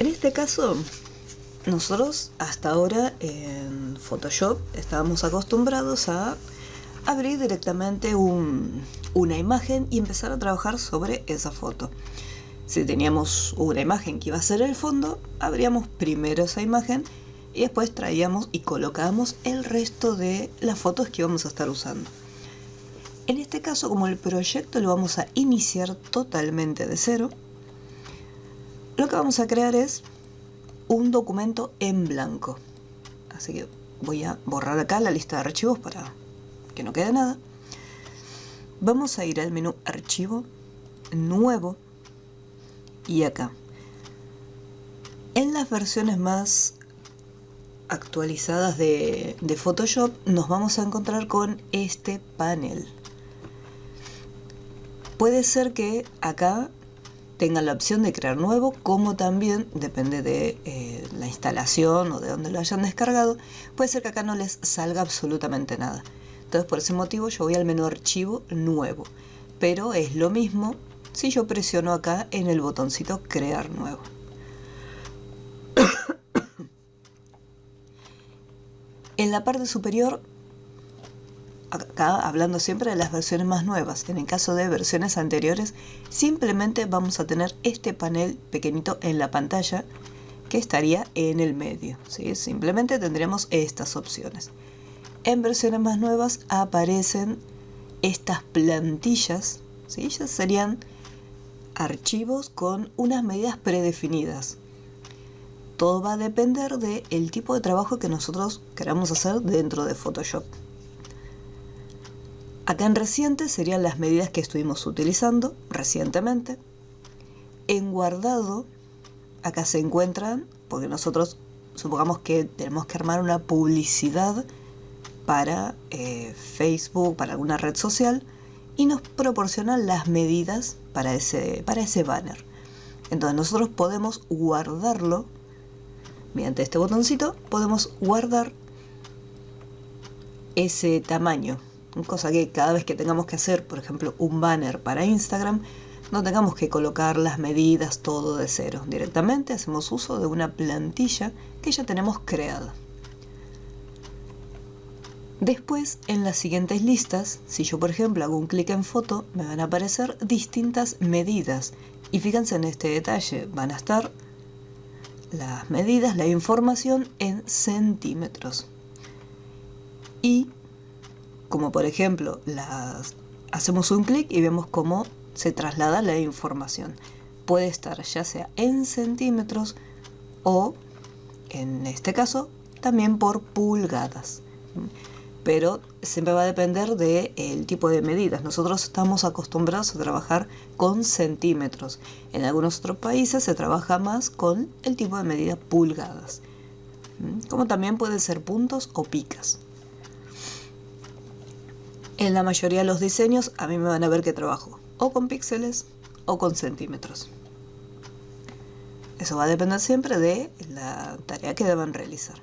En este caso, nosotros hasta ahora en Photoshop estábamos acostumbrados a abrir directamente una imagen y empezar a trabajar sobre esa foto. Si teníamos una imagen que iba a ser el fondo, abríamos primero esa imagen y después traíamos y colocábamos el resto de las fotos que íbamos a estar usando. En este caso, como el proyecto lo vamos a iniciar totalmente de cero, lo que vamos a crear es un documento en blanco. Así que voy a borrar acá la lista de archivos para que no quede nada. Vamos a ir al menú Archivo, Nuevo, y acá. En las versiones más actualizadas de Photoshop nos vamos a encontrar con este panel. Puede ser que acá tengan la opción de crear nuevo, como también, depende de la instalación o de dónde lo hayan descargado, puede ser que acá no les salga absolutamente nada. Entonces, por ese motivo yo voy al menú Archivo, Nuevo, pero es lo mismo si yo presiono acá en el botoncito Crear Nuevo. En la parte superior, acá hablando siempre de las versiones más nuevas, en el caso de versiones anteriores, simplemente vamos a tener este panel pequeñito en la pantalla que estaría en el medio, ¿sí? Simplemente tendremos estas opciones. En versiones más nuevas aparecen estas plantillas, ¿sí? Ya serían archivos con unas medidas predefinidas. Todo va a depender del tipo de trabajo que nosotros queramos hacer dentro de Photoshop. Acá en reciente serían las medidas que estuvimos utilizando recientemente. En guardado, acá se encuentran, porque nosotros supongamos que tenemos que armar una publicidad para Facebook, para alguna red social, y nos proporcionan las medidas para ese banner. Entonces nosotros podemos guardarlo mediante este botoncito, podemos guardar ese tamaño, cosa que cada vez que tengamos que hacer, por ejemplo, un banner para Instagram, no tengamos que colocar las medidas todo de cero. Directamente hacemos uso de una plantilla que ya tenemos creada. Después, en las siguientes listas, si yo por ejemplo hago un clic en foto, me van a aparecer distintas medidas. Y fíjense en este detalle, van a estar las medidas, la información en centímetros. Y como por ejemplo, hacemos un clic y vemos cómo se traslada la información. Puede estar ya sea en centímetros o, en este caso, también por pulgadas. Pero siempre va a depender del tipo de medidas. Nosotros estamos acostumbrados a trabajar con centímetros. En algunos otros países se trabaja más con el tipo de medida pulgadas. Como también pueden ser puntos o picas. En la mayoría de los diseños a mí me van a ver que trabajo o con píxeles o con centímetros. Eso va a depender siempre de la tarea que deban realizar.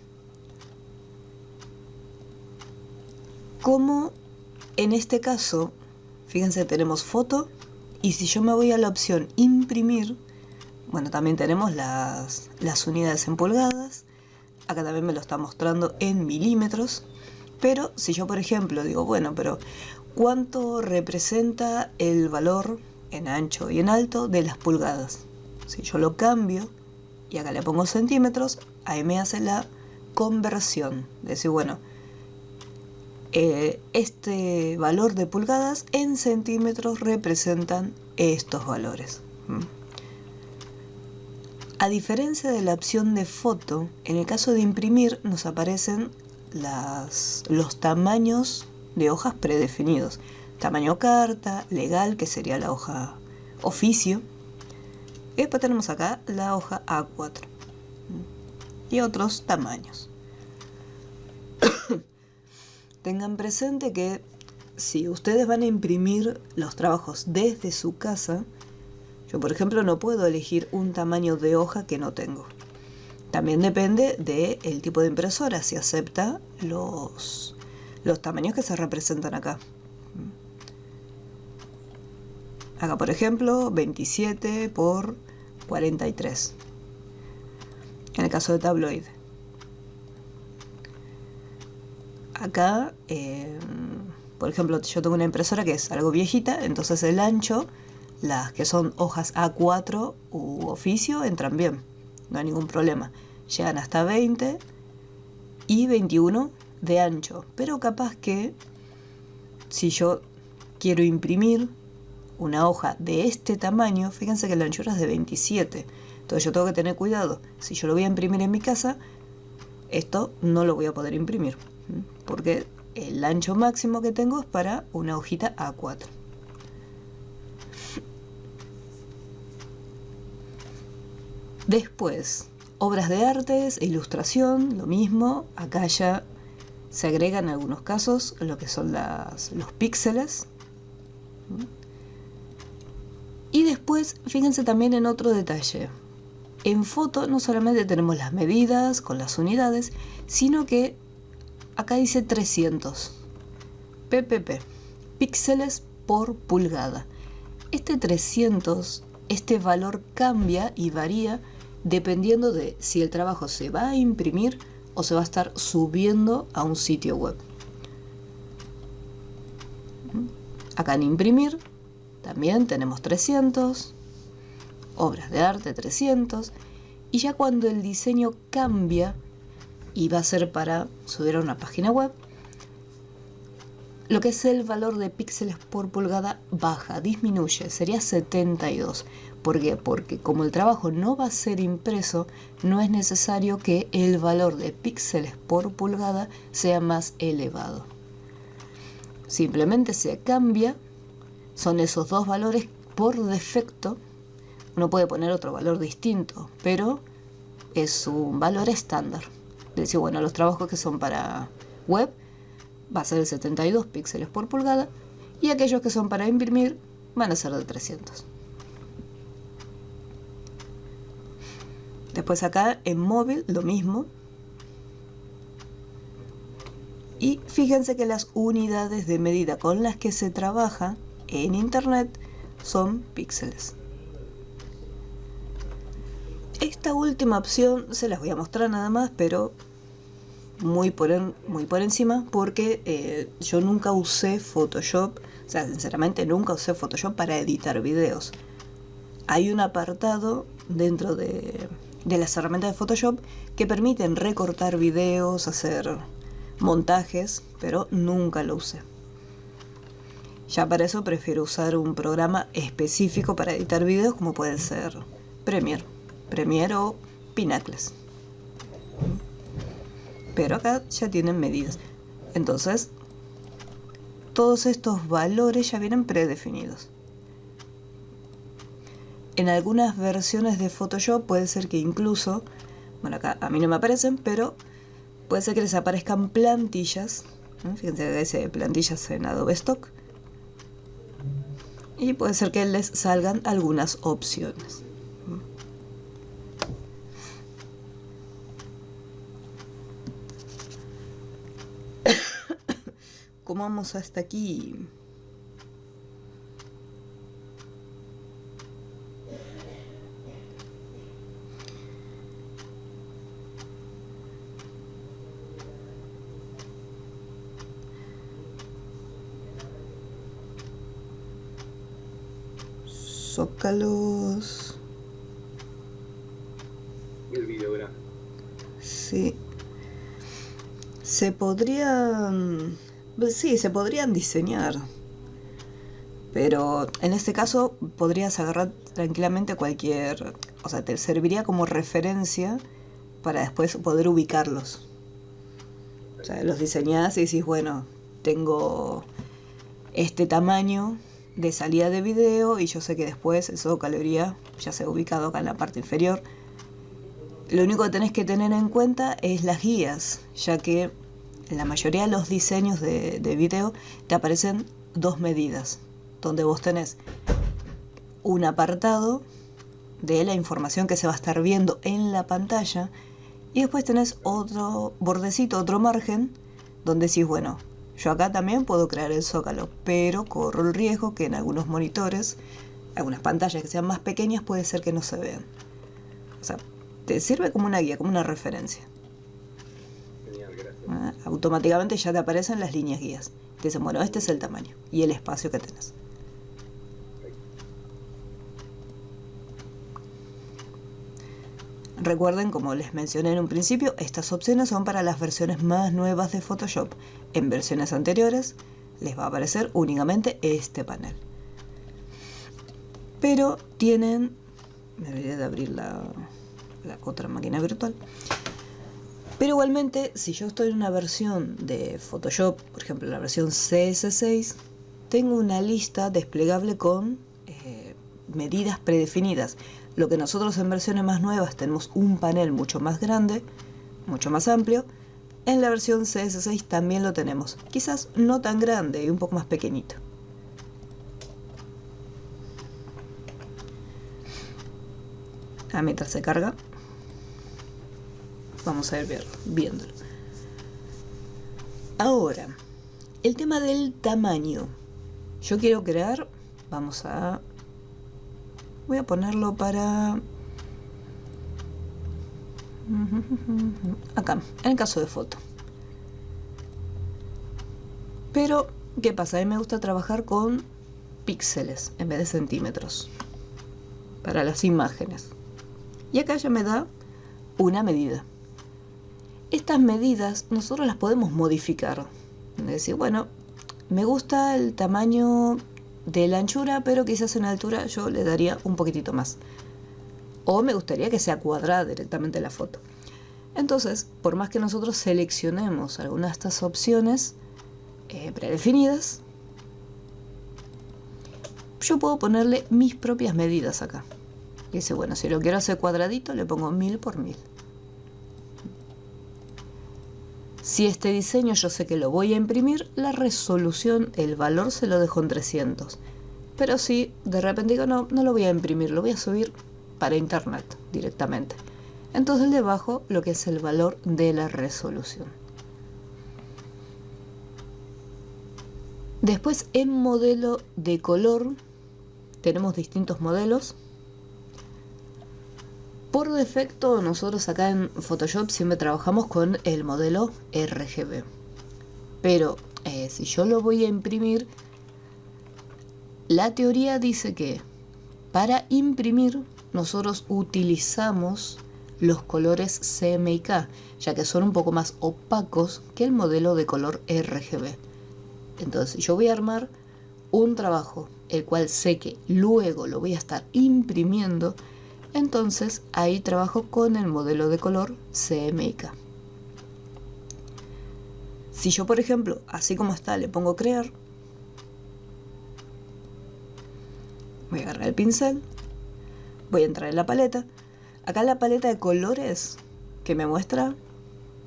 Como en este caso, fíjense, tenemos foto, y si yo me voy a la opción imprimir, bueno, también tenemos las unidades en pulgadas. Acá también me lo está mostrando en milímetros. Pero si yo, por ejemplo, digo, bueno, pero ¿cuánto representa el valor en ancho y en alto de las pulgadas? Si yo lo cambio y acá le pongo centímetros, ahí me hace la conversión. De decir, bueno, este valor de pulgadas en centímetros representan estos valores. A diferencia de la opción de foto, en el caso de imprimir nos aparecen los tamaños de hojas predefinidos. Tamaño carta, legal, que sería la hoja oficio. Y después tenemos acá la hoja A4. Y otros tamaños. Tengan presente que si ustedes van a imprimir los trabajos desde su casa, yo por ejemplo no puedo elegir un tamaño de hoja que no tengo. También depende del tipo de impresora, si acepta los tamaños que se representan acá. Acá por ejemplo 27 por 43. en el caso de tabloide. Acá, por ejemplo, yo tengo una impresora que es algo viejita, entonces el ancho, las que son hojas A4 u oficio, entran bien, no hay ningún problema. Llegan hasta 20 y 21 de ancho, pero capaz que si yo quiero imprimir una hoja de este tamaño, fíjense que la anchura es de 27, entonces yo tengo que tener cuidado. Si yo lo voy a imprimir en mi casa, esto no lo voy a poder imprimir, porque el ancho máximo que tengo es para una hojita A4. Después, obras de artes e ilustración, lo mismo. Acá ya se agregan en algunos casos lo que son los píxeles. Y después, fíjense también en otro detalle. En foto no solamente tenemos las medidas con las unidades, sino que acá dice 300 ppp, píxeles por pulgada. Este 300, este valor cambia y varía dependiendo de si el trabajo se va a imprimir o se va a estar subiendo a un sitio web. Acá en imprimir también tenemos 300, obras de arte 300, y ya cuando el diseño cambia y va a ser para subir a una página web, lo que es el valor de píxeles por pulgada baja, disminuye, sería 72. ¿Por qué? Porque como el trabajo no va a ser impreso, no es necesario que el valor de píxeles por pulgada sea más elevado. Simplemente se cambia, son esos dos valores por defecto. Uno puede poner otro valor distinto, pero es un valor estándar. Es decir, bueno, los trabajos que son para web va a ser de 72 píxeles por pulgada, y aquellos que son para imprimir van a ser de 300. Después acá en móvil lo mismo. Y fíjense que las unidades de medida con las que se trabaja en internet son píxeles. Esta última opción se las voy a mostrar nada más, pero muy por encima, porque yo nunca usé Photoshop, o sea, sinceramente nunca usé Photoshop para editar videos. Hay un apartado dentro de las herramientas de Photoshop que permiten recortar videos, hacer montajes, pero nunca lo usé. Ya para eso prefiero usar un programa específico para editar videos, como puede ser Premiere o Pinnacles. Pero acá ya tienen medidas. Entonces, todos estos valores ya vienen predefinidos. En algunas versiones de Photoshop puede ser que incluso, bueno, acá a mí no me aparecen, pero puede ser que les aparezcan plantillas. Fíjense que dice plantillas en Adobe Stock. Y puede ser que les salgan algunas opciones. ¿Cómo vamos hasta aquí? Zócalos. Y el videógrafo. Sí. Se podrían diseñar. Pero en este caso podrías agarrar tranquilamente cualquier... O sea, te serviría como referencia para después poder ubicarlos. O sea, los diseñás y decís, bueno, tengo este tamaño de salida de video y yo sé que después eso caloría ya se ha ubicado acá en la parte inferior. Lo único que tenés que tener en cuenta es las guías, ya que en la mayoría de los diseños de video te aparecen dos medidas, donde vos tenés un apartado de la información que se va a estar viendo en la pantalla y después tenés otro bordecito, otro margen, donde decís, bueno, yo acá también puedo crear el zócalo, pero corro el riesgo que en algunos monitores, algunas pantallas que sean más pequeñas, puede ser que no se vean. O sea, te sirve como una guía, como una referencia. Genial, gracias. Automáticamente ya te aparecen las líneas guías. Te dicen, bueno, este es el tamaño y el espacio que tenés. Recuerden, como les mencioné en un principio, estas opciones son para las versiones más nuevas de Photoshop. En versiones anteriores les va a aparecer únicamente este panel. Pero tienen... Me olvidé de abrir la otra máquina virtual. Pero igualmente, si yo estoy en una versión de Photoshop, por ejemplo la versión CS6, tengo una lista desplegable con medidas predefinidas. Lo que nosotros en versiones más nuevas tenemos un panel mucho más grande, mucho más amplio, en la versión CS6 también lo tenemos. Quizás no tan grande y un poco más pequeñito. Mientras se carga, vamos a ir viéndolo. Ahora, el tema del tamaño. Yo quiero crear, voy a ponerlo para... acá, en el caso de foto. Pero, ¿qué pasa? A mí me gusta trabajar con píxeles en vez de centímetros para las imágenes. Y acá ya me da una medida. Estas medidas nosotros las podemos modificar. Es decir, bueno, me gusta el tamaño de la anchura, pero quizás en altura yo le daría un poquitito más. O me gustaría que sea cuadrada directamente la foto. Entonces, por más que nosotros seleccionemos algunas de estas opciones predefinidas, yo puedo ponerle mis propias medidas acá. Dice, bueno, si lo quiero hacer cuadradito, le pongo 1000 por 1000. Si este diseño yo sé que lo voy a imprimir, la resolución, el valor se lo dejo en 300. Pero si de repente digo, no lo voy a imprimir, lo voy a subir para internet directamente. Entonces le bajo lo que es el valor de la resolución. Después en modelo de color tenemos distintos modelos. Por defecto nosotros acá en Photoshop siempre trabajamos con el modelo RGB. Pero si yo lo voy a imprimir, la teoría dice que para imprimir nosotros utilizamos los colores CMYK, ya que son un poco más opacos que el modelo de color RGB. Entonces, si yo voy a armar un trabajo, el cual sé que luego lo voy a estar imprimiendo, entonces ahí trabajo con el modelo de color CMYK. Si yo, por ejemplo, así como está, le pongo crear, voy a agarrar el pincel, voy a entrar en la paleta. Acá la paleta de colores que me muestra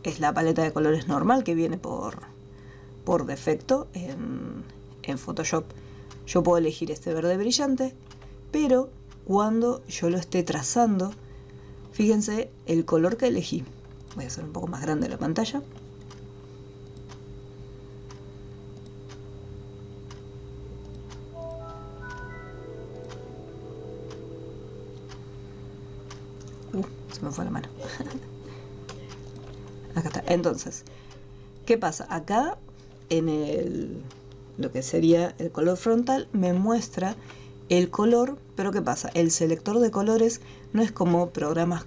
es la paleta de colores normal que viene por defecto en Photoshop. Yo puedo elegir este verde brillante, pero cuando yo lo esté trazando, fíjense el color que elegí. Voy a hacer un poco más grande la pantalla. Se me fue la mano. Acá está. Entonces, ¿qué pasa? Acá en lo que sería el color frontal me muestra el color, pero ¿qué pasa? El selector de colores no es como programas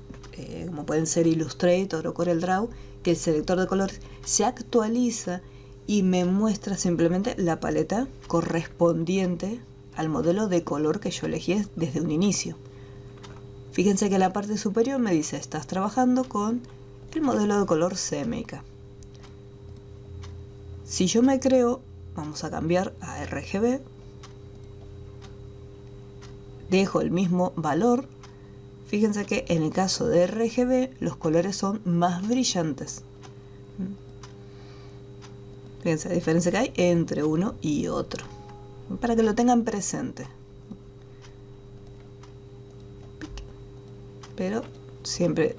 como pueden ser Illustrator o CorelDRAW, que el selector de colores se actualiza y me muestra simplemente la paleta correspondiente al modelo de color que yo elegí desde un inicio. Fíjense que la parte superior me dice, estás trabajando con el modelo de color CMYK. Si yo me creo, vamos a cambiar a RGB, dejo el mismo valor. Fíjense que en el caso de RGB los colores son más brillantes. Fíjense la diferencia que hay entre uno y otro, para que lo tengan presente. Pero siempre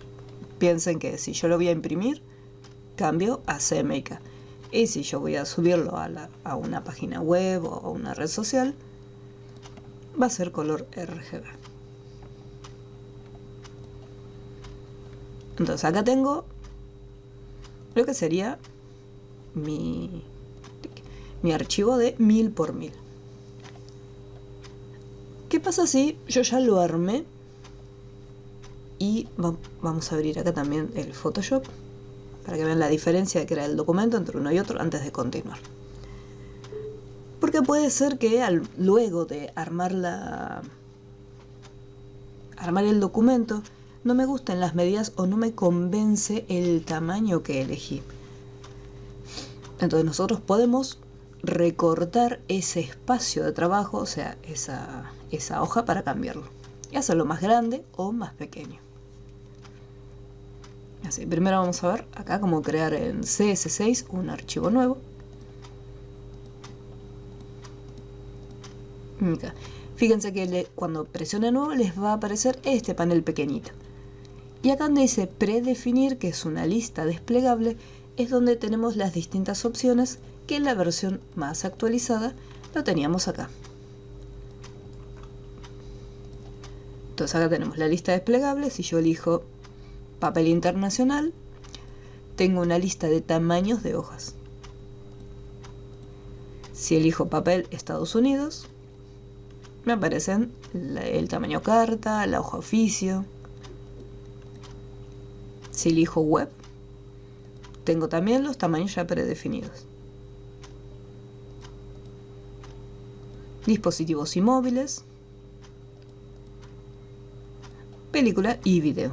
piensen que si yo lo voy a imprimir, cambio a CMYK. Y si yo voy a subirlo a una página web o a una red social, va a ser color RGB. Entonces acá tengo lo que sería mi archivo de 1000 por 1000. ¿Qué pasa si yo ya lo armé? Y vamos a abrir acá también el Photoshop para que vean la diferencia que era el documento entre uno y otro antes de continuar. Porque puede ser que luego de armar el documento no me gusten las medidas o no me convence el tamaño que elegí. Entonces nosotros podemos recortar ese espacio de trabajo, o sea, esa hoja para cambiarlo y hacerlo más grande o más pequeño. Así, primero vamos a ver acá cómo crear en CS6 un archivo nuevo. Acá. Fíjense que cuando presione nuevo les va a aparecer este panel pequeñito. Y acá donde dice predefinir, que es una lista desplegable, es donde tenemos las distintas opciones que en la versión más actualizada lo teníamos acá. Entonces acá tenemos la lista desplegable. Si yo elijo papel internacional, tengo una lista de tamaños de hojas. Si elijo papel Estados Unidos, me aparecen el tamaño carta, la hoja oficio. Si elijo web, tengo también los tamaños ya predefinidos. Dispositivos y móviles, película y video.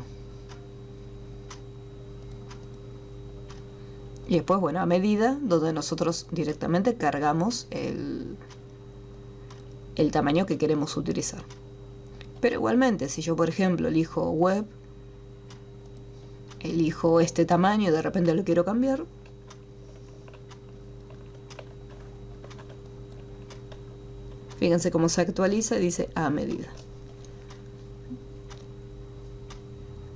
Y después, bueno, a medida donde nosotros directamente cargamos el tamaño que queremos utilizar. Pero igualmente, si yo por ejemplo elijo web, elijo este tamaño y de repente lo quiero cambiar, fíjense cómo se actualiza y dice a medida.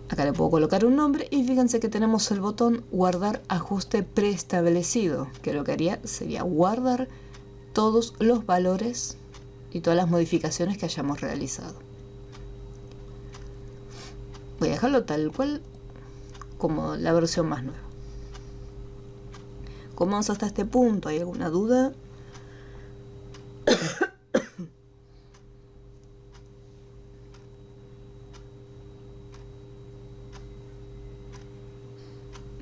Acá le puedo colocar un nombre y fíjense que tenemos el botón guardar ajuste preestablecido, que lo que haría sería guardar todos los valores y todas las modificaciones que hayamos realizado. Voy a dejarlo tal cual como la versión más nueva. ¿Cómo vamos hasta este punto? ¿Hay alguna duda?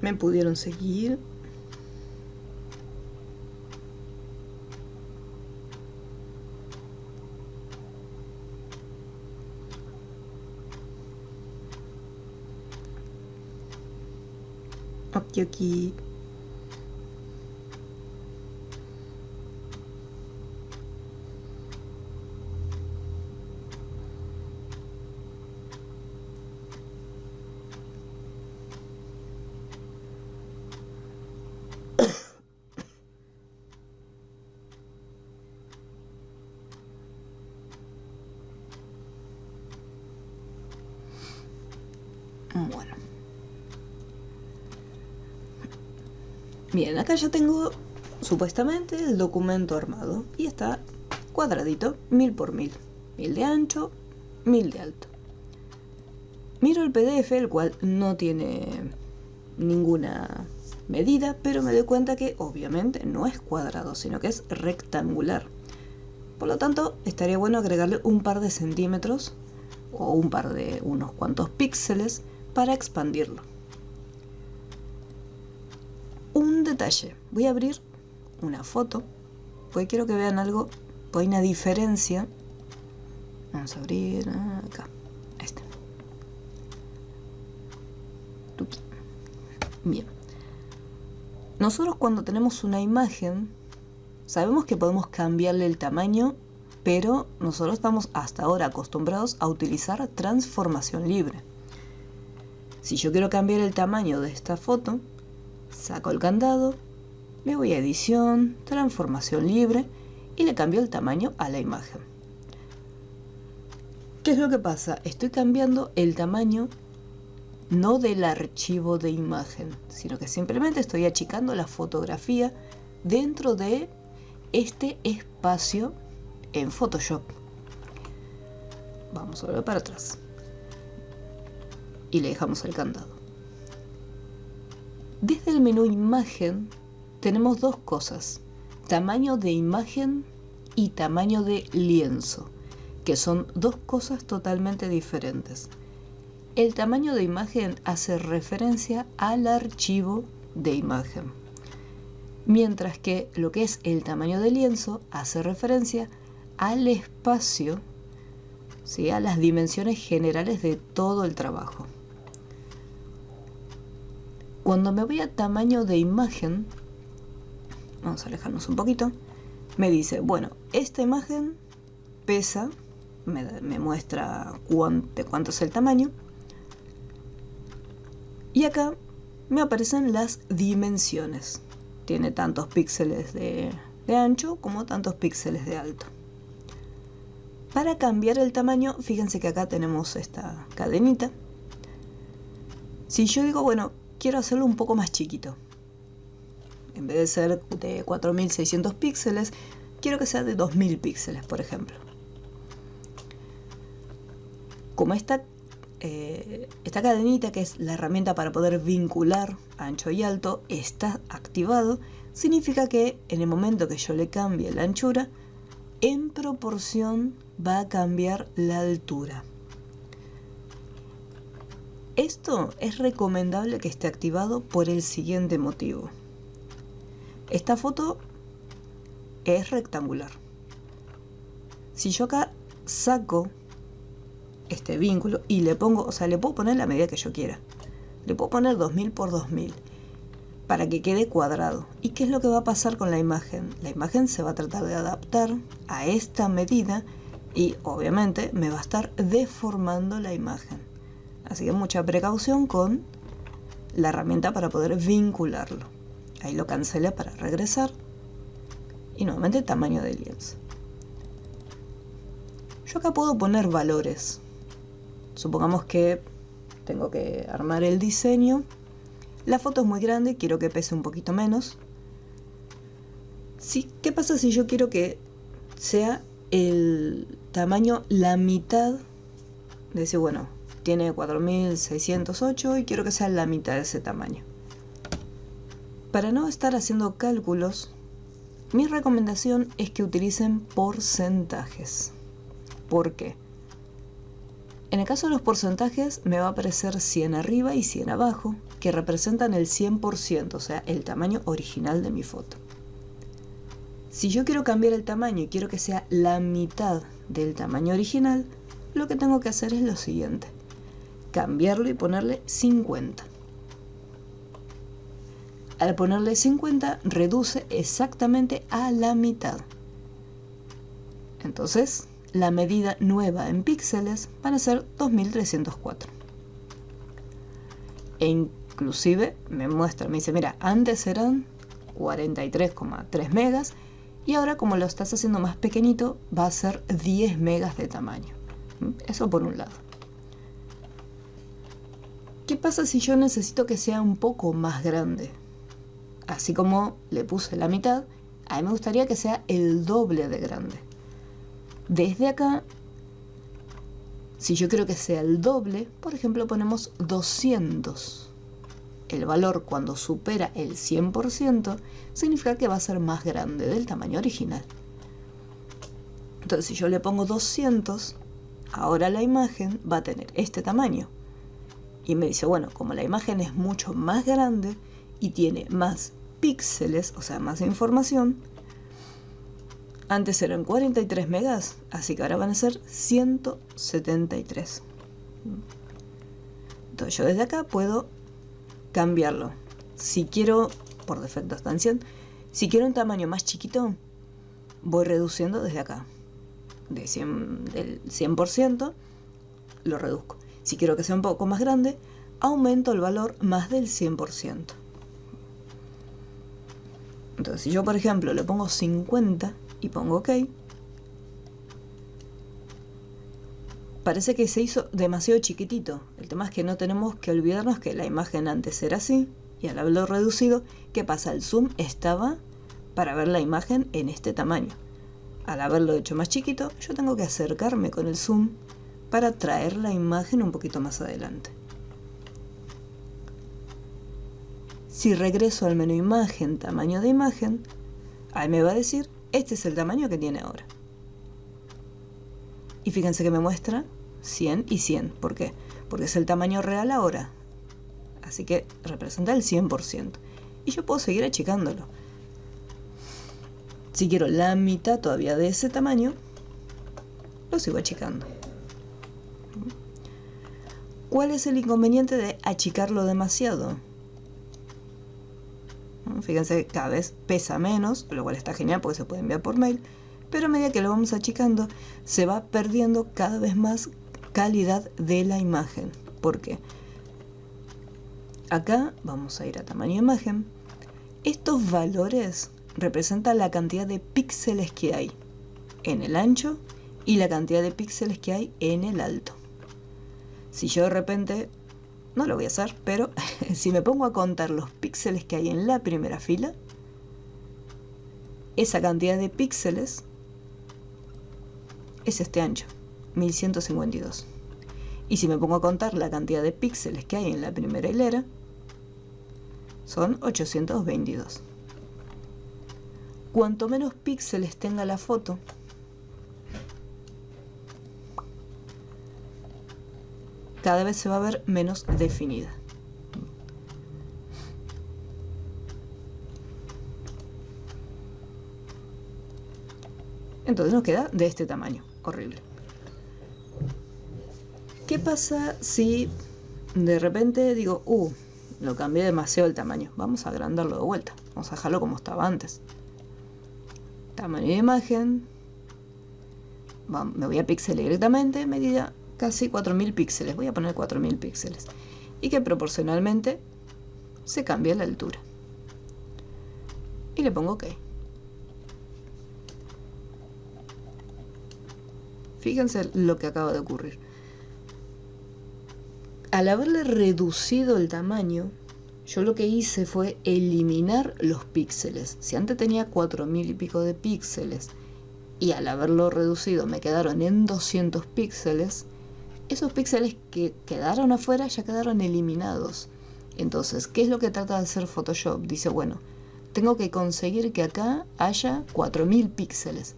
¿Me pudieron seguir? Aquí. Bueno. Bien, acá ya tengo supuestamente el documento armado y está cuadradito, 1000 por 1000, 1000 de ancho, 1000 de alto. Miro el PDF, el cual no tiene ninguna medida, pero me doy cuenta que obviamente no es cuadrado, sino que es rectangular. Por lo tanto, estaría bueno agregarle un par de centímetros o unos cuantos píxeles para expandirlo. Un detalle, voy a abrir una foto porque quiero que vean algo, hay una diferencia. Vamos a abrir acá, este. Bien, nosotros cuando tenemos una imagen sabemos que podemos cambiarle el tamaño, pero nosotros estamos hasta ahora acostumbrados a utilizar transformación libre. Si yo quiero cambiar el tamaño de esta foto, saco el candado, me voy a edición, transformación libre y le cambio el tamaño a la imagen. ¿Qué es lo que pasa? Estoy cambiando el tamaño no del archivo de imagen, sino que simplemente estoy achicando la fotografía dentro de este espacio en Photoshop. Vamos a volver para atrás y le dejamos el candado. Desde el menú imagen tenemos dos cosas: tamaño de imagen y tamaño de lienzo, que son dos cosas totalmente diferentes. El tamaño de imagen hace referencia al archivo de imagen, mientras que lo que es el tamaño de lienzo hace referencia al espacio, ¿sí?, a las dimensiones generales de todo el trabajo. Cuando me voy a tamaño de imagen, vamos a alejarnos un poquito, me dice, bueno, esta imagen pesa, me muestra de cuánto es el tamaño, y acá me aparecen las dimensiones. Tiene tantos píxeles de ancho como tantos píxeles de alto. Para cambiar el tamaño, fíjense que acá tenemos esta cadenita. Si yo digo, bueno, quiero hacerlo un poco más chiquito, en vez de ser de 4600 píxeles, quiero que sea de 2000 píxeles, por ejemplo. Como esta cadenita, que es la herramienta para poder vincular ancho y alto, está activado, significa que en el momento que yo le cambie la anchura, en proporción va a cambiar la altura. Esto es recomendable que esté activado por el siguiente motivo. Esta foto es rectangular. Si yo acá saco este vínculo y le pongo, o sea, le puedo poner la medida que yo quiera. Le puedo poner 2000 por 2000 para que quede cuadrado. ¿Y qué es lo que va a pasar con la imagen? La imagen se va a tratar de adaptar a esta medida y obviamente me va a estar deformando la imagen. Así que mucha precaución con la herramienta para poder vincularlo. Ahí lo cancelé para regresar. Y nuevamente tamaño de lienzo. Yo acá puedo poner valores. Supongamos que tengo que armar el diseño. La foto es muy grande, quiero que pese un poquito menos. Sí, ¿qué pasa si yo quiero que sea el tamaño la mitad? De decir, bueno, tiene 4608 y quiero que sea la mitad de ese tamaño. Para no estar haciendo cálculos, mi recomendación es que utilicen porcentajes. ¿Por qué? En el caso de los porcentajes me va a aparecer 100 arriba y 100 abajo, que representan el 100%, o sea, el tamaño original de mi foto. Si yo quiero cambiar el tamaño y quiero que sea la mitad del tamaño original, lo que tengo que hacer es lo siguiente: cambiarlo y ponerle 50. Al ponerle 50, reduce exactamente a la mitad. Entonces, la medida nueva en píxeles van a ser 2304. E inclusive me dice, mira, antes eran 43,3 megas y ahora, como lo estás haciendo más pequeñito, va a ser 10 megas de tamaño. Eso por un lado. ¿Qué pasa si yo necesito que sea un poco más grande? Así como le puse la mitad, a mí me gustaría que sea el doble de grande. Desde acá, si yo quiero que sea el doble, por ejemplo, ponemos 200. El valor, cuando supera el 100%, significa que va a ser más grande del tamaño original. Entonces, si yo le pongo 200, ahora la imagen va a tener este tamaño. Y me dice, bueno, como la imagen es mucho más grande y tiene más píxeles, o sea, más información, antes eran 43 megas, así que ahora van a ser 173. Entonces yo desde acá puedo cambiarlo. Si quiero, por defecto está en 100, si quiero un tamaño más chiquito, voy reduciendo desde acá. Del 100% lo reduzco. Si quiero que sea un poco más grande, aumento el valor más del 100%. Entonces, si yo, por ejemplo, le pongo 50 y pongo OK, parece que se hizo demasiado chiquitito. El tema es que no tenemos que olvidarnos que la imagen antes era así, y al haberlo reducido, ¿qué pasa? El zoom estaba para ver la imagen en este tamaño. Al haberlo hecho más chiquito, yo tengo que acercarme con el zoom para traer la imagen un poquito más adelante. Si regreso al menú imagen, tamaño de imagen, ahí me va a decir, este es el tamaño que tiene ahora. Y fíjense que me muestra 100 y 100. ¿Por qué? Porque es el tamaño real ahora. Así que representa el 100%. Y yo puedo seguir achicándolo. Si quiero la mitad todavía de ese tamaño, lo sigo achicando. ¿Cuál es el inconveniente de achicarlo demasiado? Fíjense que cada vez pesa menos, lo cual está genial porque se puede enviar por mail, pero a medida que lo vamos achicando se va perdiendo cada vez más calidad de la imagen. ¿Por qué? Acá vamos a ir a tamaño de imagen. Estos valores representan la cantidad de píxeles que hay en el ancho y la cantidad de píxeles que hay en el alto. Si yo de repente, no lo voy a hacer, pero si me pongo a contar los píxeles que hay en la primera fila, esa cantidad de píxeles es este ancho, 1152. Y si me pongo a contar la cantidad de píxeles que hay en la primera hilera, son 822. Cuanto menos píxeles tenga la foto, cada vez se va a ver menos definida. Entonces nos queda de este tamaño, horrible. ¿Qué pasa si de repente digo, lo cambié demasiado el tamaño? Vamos a agrandarlo de vuelta, vamos a dejarlo como estaba antes. Tamaño de imagen, me voy a píxeles directamente, medida casi 4000 píxeles, voy a poner 4000 píxeles, y que proporcionalmente se cambie la altura. Y le pongo OK. Fíjense lo que acaba de ocurrir. Al haberle reducido el tamaño, yo lo que hice fue eliminar los píxeles. Si antes tenía 4000 y pico de píxeles y al haberlo reducido me quedaron en 200 píxeles, esos píxeles que quedaron afuera ya quedaron eliminados. Entonces, ¿qué es lo que trata de hacer Photoshop? Dice, bueno, tengo que conseguir que acá haya 4000 píxeles.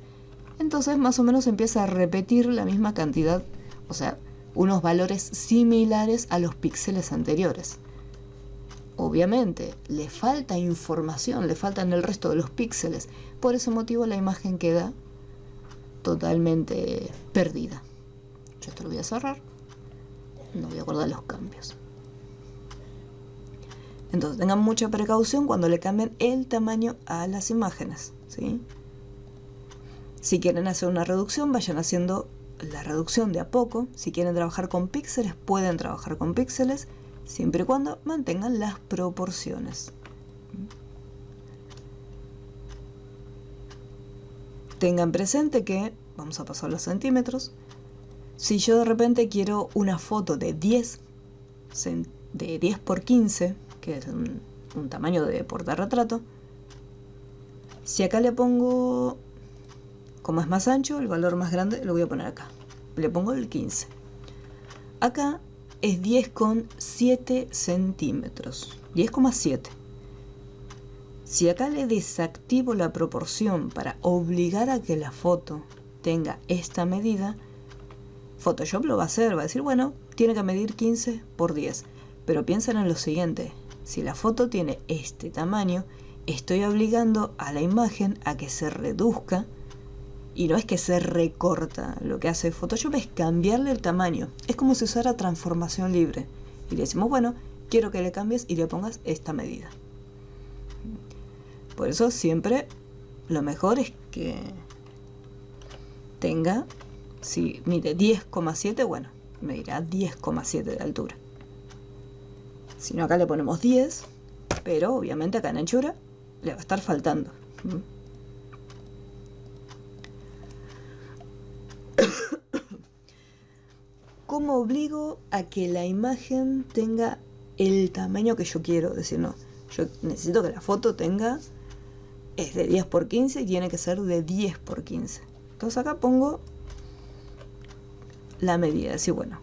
Entonces más o menos empieza a repetir la misma cantidad, o sea, unos valores similares a los píxeles anteriores. Obviamente, le falta información, le faltan el resto de los píxeles. Por ese motivo la imagen queda totalmente perdida. Yo esto lo voy a cerrar, no voy a guardar los cambios. Entonces tengan mucha precaución cuando le cambien el tamaño a las imágenes, ¿sí? Si quieren hacer una reducción, vayan haciendo la reducción de a poco. Si quieren trabajar con píxeles, pueden trabajar con píxeles, siempre y cuando mantengan las proporciones. Tengan presente que, vamos a pasar los centímetros, si yo de repente quiero una foto de 10 por 15, que es un tamaño de portarretrato, si acá le pongo, como es más ancho, el valor más grande lo voy a poner acá. Le pongo el 15. Acá es 10,7 centímetros. 10,7. Si acá le desactivo la proporción para obligar a que la foto tenga esta medida, Photoshop lo va a hacer. Va a decir, bueno, tiene que medir 15 por 10. Pero piensen en lo siguiente. Si la foto tiene este tamaño, estoy obligando a la imagen a que se reduzca. Y no es que se recorta, lo que hace Photoshop es cambiarle el tamaño. Es como si usara transformación libre. Y le decimos, bueno, quiero que le cambies y le pongas esta medida. Por eso siempre lo mejor es que tenga, si mide 10,7, bueno, medirá 10,7 de altura. Si no, acá le ponemos 10, pero obviamente acá en anchura le va a estar faltando. ¿Cómo obligo a que la imagen tenga el tamaño que yo quiero? Es decir, no, yo necesito que la foto tenga, es de 10 por 15 y tiene que ser de 10 por 15. Entonces acá pongo la medida, es decir, bueno,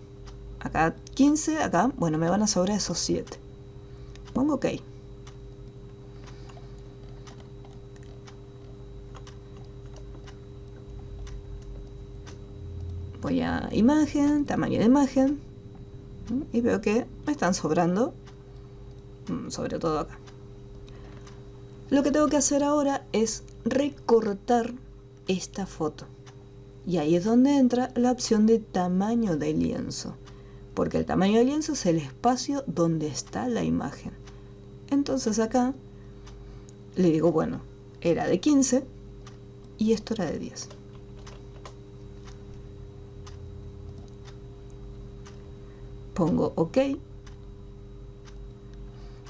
acá 15, acá, bueno, me van a sobrar esos 7. Pongo OK. Voy a imagen, tamaño de imagen, y veo que me están sobrando, sobre todo acá. Lo que tengo que hacer ahora es recortar esta foto. Y ahí es donde entra la opción de tamaño de lienzo, porque el tamaño de lienzo es el espacio donde está la imagen. Entonces acá le digo, bueno, era de 15 y esto era de 10. Pongo OK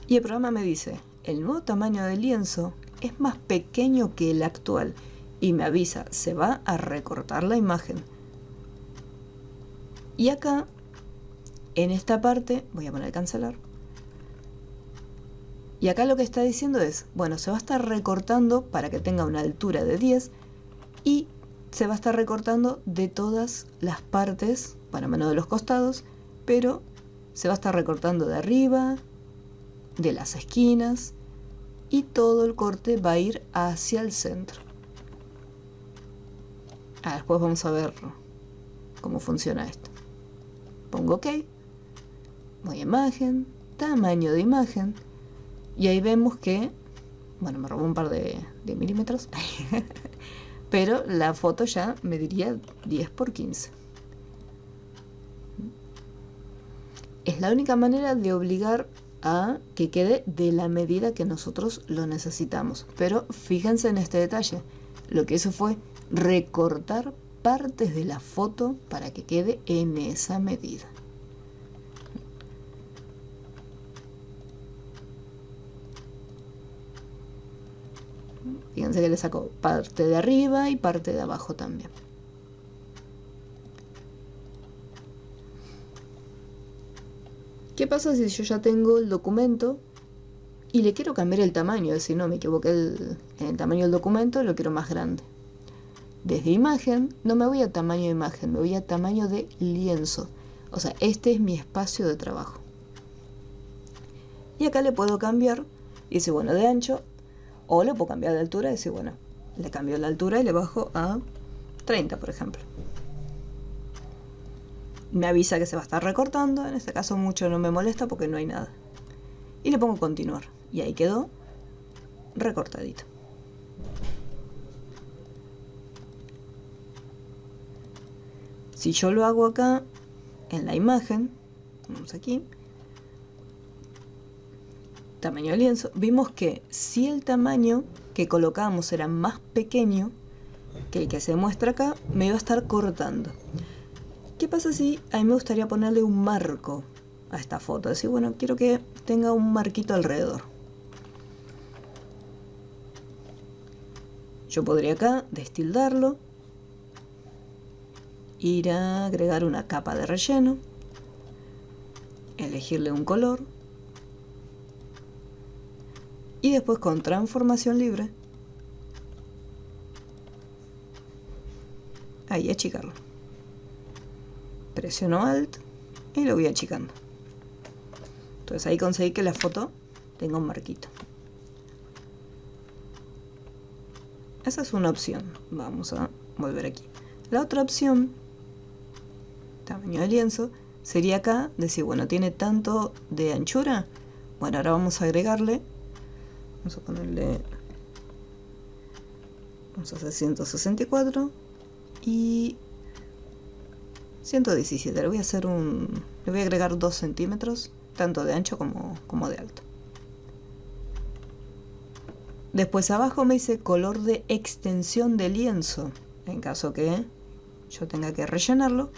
y el programa me dice, el nuevo tamaño del lienzo es más pequeño que el actual y me avisa, se va a recortar la imagen. Y acá, en esta parte, voy a poner cancelar. Y acá lo que está diciendo es, bueno, se va a estar recortando para que tenga una altura de 10 y se va a estar recortando de todas las partes, bueno, menos de los costados, pero se va a estar recortando de arriba, de las esquinas, y todo el corte va a ir hacia el centro. Después vamos a ver cómo funciona esto. Pongo OK, voy a imagen, tamaño de imagen, y ahí vemos que, bueno, me robó un par de milímetros, pero la foto ya me diría 10 por 15. Es la única manera de obligar a que quede de la medida que nosotros lo necesitamos. Pero fíjense en este detalle. Lo que hizo fue recortar partes de la foto para que quede en esa medida. Fíjense que le sacó parte de arriba y parte de abajo también. ¿Qué pasa si yo ya tengo el documento y le quiero cambiar el tamaño? Es decir, no, me equivoqué en el tamaño del documento, lo quiero más grande. Desde imagen, no me voy a tamaño de imagen, me voy a tamaño de lienzo. O sea, este es mi espacio de trabajo. Y acá le puedo cambiar, y decir, bueno, de ancho, o le puedo cambiar de altura, y decir, bueno, le cambio la altura y le bajo a 30, por ejemplo. Me avisa que se va a estar recortando, en este caso mucho no me molesta porque no hay nada. Y le pongo continuar, y ahí quedó recortadito. Si yo lo hago acá, en la imagen, vamos aquí, tamaño de lienzo, vimos que si el tamaño que colocamos era más pequeño que el que se muestra acá, me iba a estar cortando. ¿Qué pasa si a mí me gustaría ponerle un marco a esta foto? Decir, bueno, quiero que tenga un marquito alrededor. Yo podría acá destildarlo, ir a agregar una capa de relleno, elegirle un color y después con transformación libre, ahí achicarlo. Presiono Alt y lo voy achicando. Entonces ahí conseguí que la foto tenga un marquito. Esa es una opción. Vamos a volver aquí. La otra opción, tamaño de lienzo, sería acá decir, bueno, tiene tanto de anchura. Bueno, ahora vamos a agregarle, vamos a ponerle, vamos a hacer 164 y 117. Le voy a hacer le voy a agregar 2 centímetros, tanto de ancho como de alto. Después abajo me dice color de extensión de lienzo. En caso que yo tenga que rellenarlo,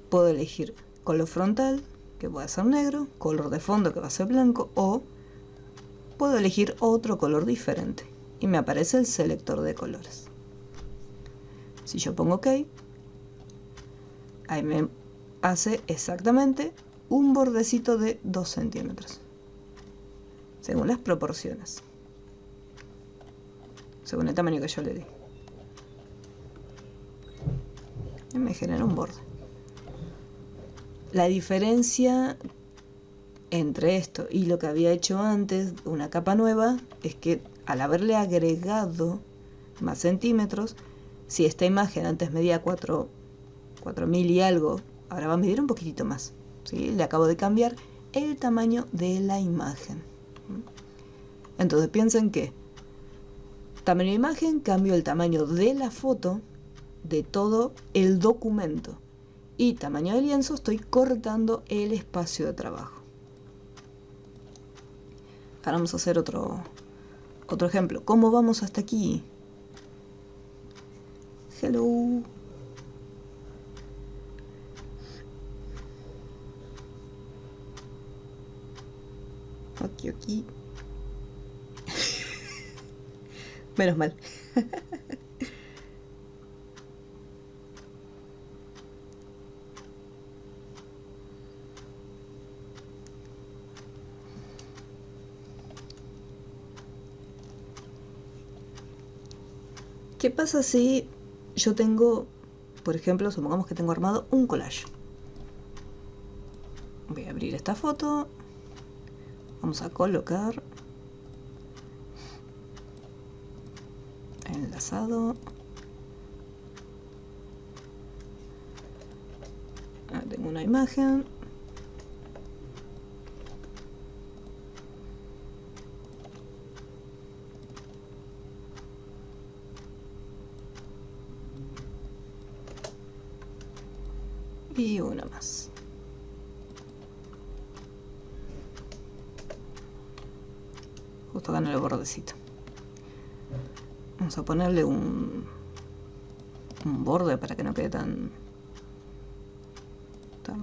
puedo elegir color frontal, que puede ser negro, color de fondo, que va a ser blanco, o puedo elegir otro color diferente. Y me aparece el selector de colores. Si yo pongo OK, ahí me hace exactamente un bordecito de 2 centímetros, según las proporciones, según el tamaño que yo le di. Y me genera un borde. La diferencia entre esto y lo que había hecho antes, una capa nueva, es que al haberle agregado más centímetros, si esta imagen antes medía 4 4000 y algo. Ahora va a medir un poquitito más, ¿sí? Le acabo de cambiar el tamaño de la imagen. Entonces piensen que tamaño de imagen, cambio el tamaño de la foto, de todo el documento. Y tamaño de lienzo, estoy cortando el espacio de trabajo. Ahora vamos a hacer otro ejemplo. ¿Cómo vamos hasta aquí? Hello. Aquí. Menos mal. ¿Qué pasa si yo tengo, por ejemplo, supongamos que tengo armado un collage? Voy a abrir esta foto. Vamos a colocar enlazado. Tengo una imagen. Y una más. Justo acá en el bordecito. Vamos a ponerle un borde para que no quede tan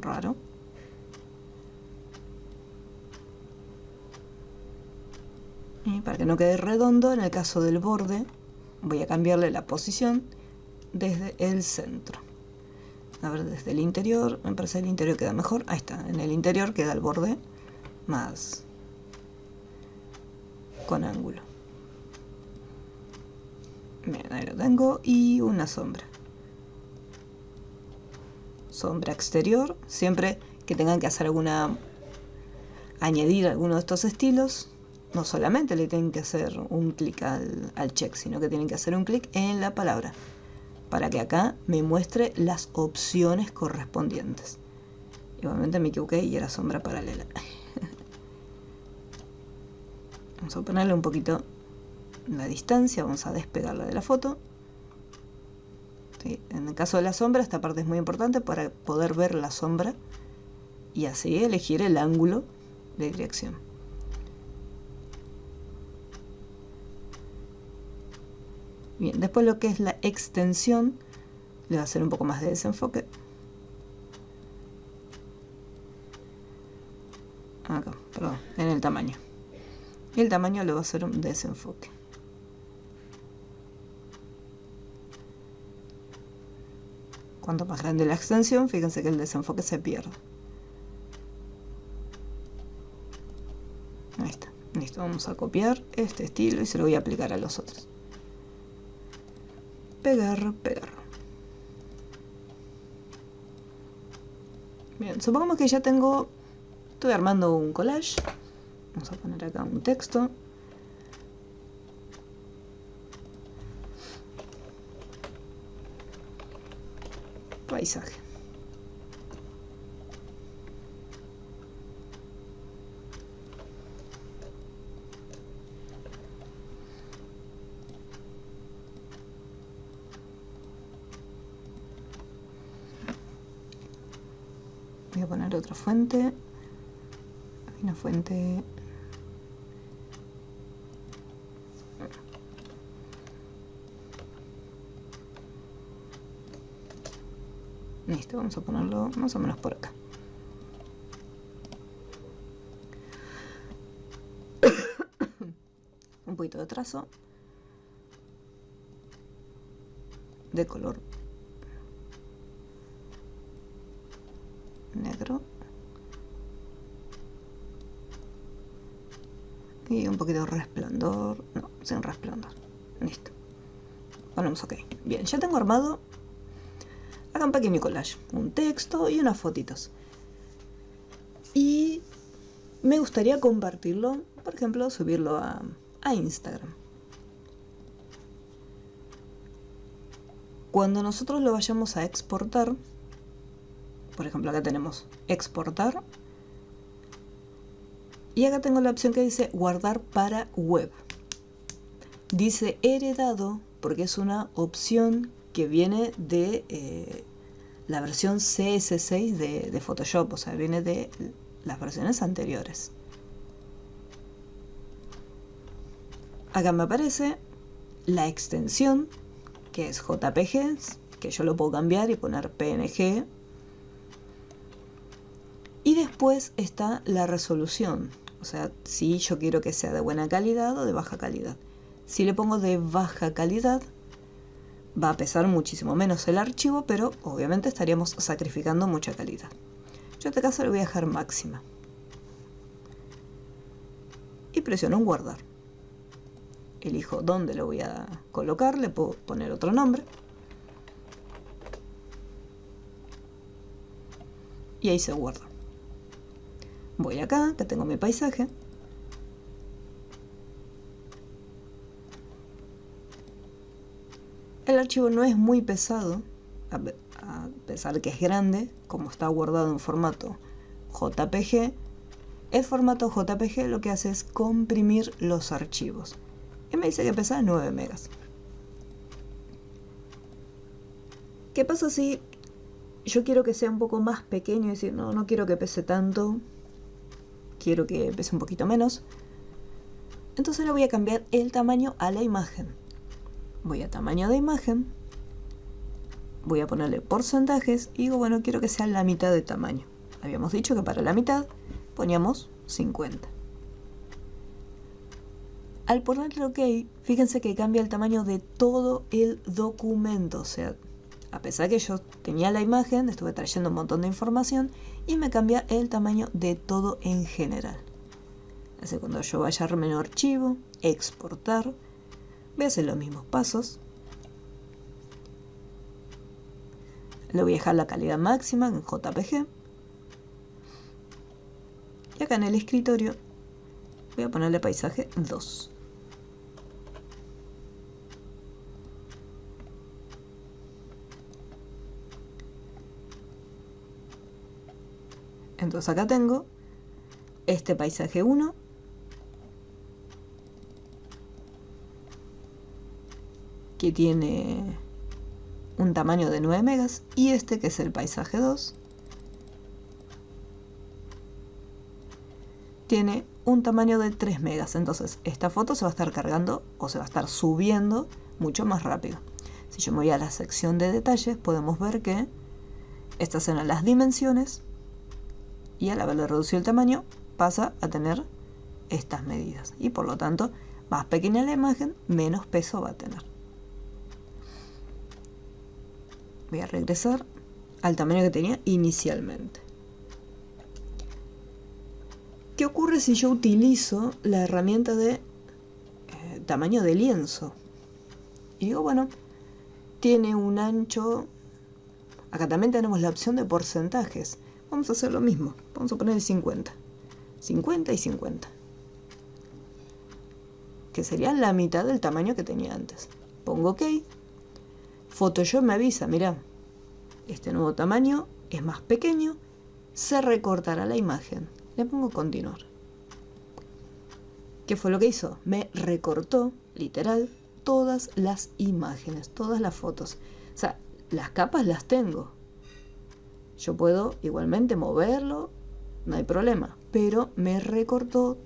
raro. Y para que no quede redondo, en el caso del borde, voy a cambiarle la posición desde el centro. A ver, desde el interior, me parece el interior queda mejor. Ahí está, en el interior queda el borde más con ángulo. Bien, ahí lo tengo. Y una sombra. Sombra exterior. Siempre que tengan que hacer añadir alguno de estos estilos, no solamente le tienen que hacer un clic al check, sino que tienen que hacer un clic en la palabra, para que acá me muestre las opciones correspondientes. Igualmente me equivoqué y era sombra paralela. Vamos a ponerle un poquito la distancia, vamos a despegarla de la foto. ¿Sí? En el caso de la sombra, esta parte es muy importante para poder ver la sombra y así elegir el ángulo de dirección. Bien, después lo que es la extensión, le va a hacer un poco más de desenfoque. Acá, perdón, en el tamaño. Y el tamaño le va a hacer un desenfoque. Cuanto más grande la extensión, fíjense que el desenfoque se pierde. Ahí está. Listo, vamos a copiar este estilo y se lo voy a aplicar a los otros. Pegar. Bien, supongamos que ya estoy armando un collage. Vamos a poner acá un texto. Paisaje. Voy a poner otra fuente. Hay una fuente. Listo, vamos a ponerlo más o menos por acá. Un poquito de trazo de color negro y un poquito de resplandor, no, sin resplandor. Listo, ponemos ok. Bien, ya tengo armado acá un pequeño collage, un texto y unas fotitos, y me gustaría compartirlo, por ejemplo, subirlo a Instagram. Cuando nosotros lo vayamos a exportar, Por ejemplo, acá tenemos exportar. Y acá tengo la opción que dice guardar para web. Dice heredado porque es una opción que viene de la versión CS6 de Photoshop, o sea, viene de las versiones anteriores. Acá me aparece la extensión, que es JPG, que yo lo puedo cambiar y poner PNG. Y después está la resolución, o sea, si yo quiero que sea de buena calidad o de baja calidad. Si le pongo de baja calidad, va a pesar muchísimo menos el archivo, pero obviamente estaríamos sacrificando mucha calidad. Yo en este caso le voy a dejar máxima. Y presiono en guardar. Elijo dónde lo voy a colocar, le puedo poner otro nombre. Y ahí se guarda. Voy acá, que tengo mi paisaje. El archivo no es muy pesado, a pesar que es grande, como está guardado en formato JPG. El formato JPG lo que hace es comprimir los archivos. Y me dice que pesa 9 megas. ¿Qué pasa si yo quiero que sea un poco más pequeño y decir, no quiero que pese tanto, quiero que pese un poquito menos? Entonces le voy a cambiar el tamaño a la imagen. Voy a tamaño de imagen, voy a ponerle porcentajes y digo, bueno, quiero que sea la mitad de tamaño. Habíamos dicho que para la mitad poníamos 50. Al ponerle OK, fíjense que cambia el tamaño de todo el documento. O sea, a pesar que yo tenía la imagen, estuve trayendo un montón de información y me cambia el tamaño de todo en general. Así que cuando yo vaya a menú archivo, exportar, voy a hacer los mismos pasos. Le voy a dejar la calidad máxima en JPG. Y acá en el escritorio voy a ponerle paisaje 2. Entonces acá tengo este paisaje 1. Que tiene un tamaño de 9 megas. Y este que es el paisaje 2. Tiene un tamaño de 3 megas. Entonces esta foto se va a estar cargando o se va a estar subiendo mucho más rápido. Si yo me voy a la sección de detalles, podemos ver que estas eran las dimensiones. Y al haberle reducido el tamaño, pasa a tener estas medidas. Y por lo tanto, más pequeña la imagen, menos peso va a tener. Voy a regresar al tamaño que tenía inicialmente. ¿Qué ocurre si yo utilizo la herramienta de tamaño de lienzo? Y digo, bueno, tiene un ancho. Acá también tenemos la opción de porcentajes. Vamos a hacer lo mismo. Vamos a poner el 50. 50 y 50. Que sería la mitad del tamaño que tenía antes. Pongo OK. Photoshop me avisa, mirá, este nuevo tamaño es más pequeño, se recortará la imagen. Le pongo continuar. ¿Qué fue lo que hizo? Me recortó, literal, todas las imágenes, todas las fotos. O sea, las capas las tengo. Yo puedo igualmente moverlo, no hay problema, pero me recortó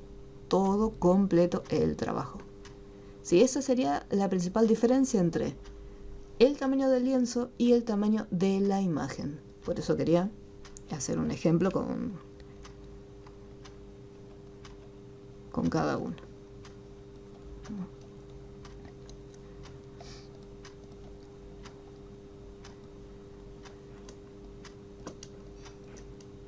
todo completo el trabajo. Sí, esa sería la principal diferencia entre el tamaño del lienzo y el tamaño de la imagen. Por eso quería hacer un ejemplo con cada uno.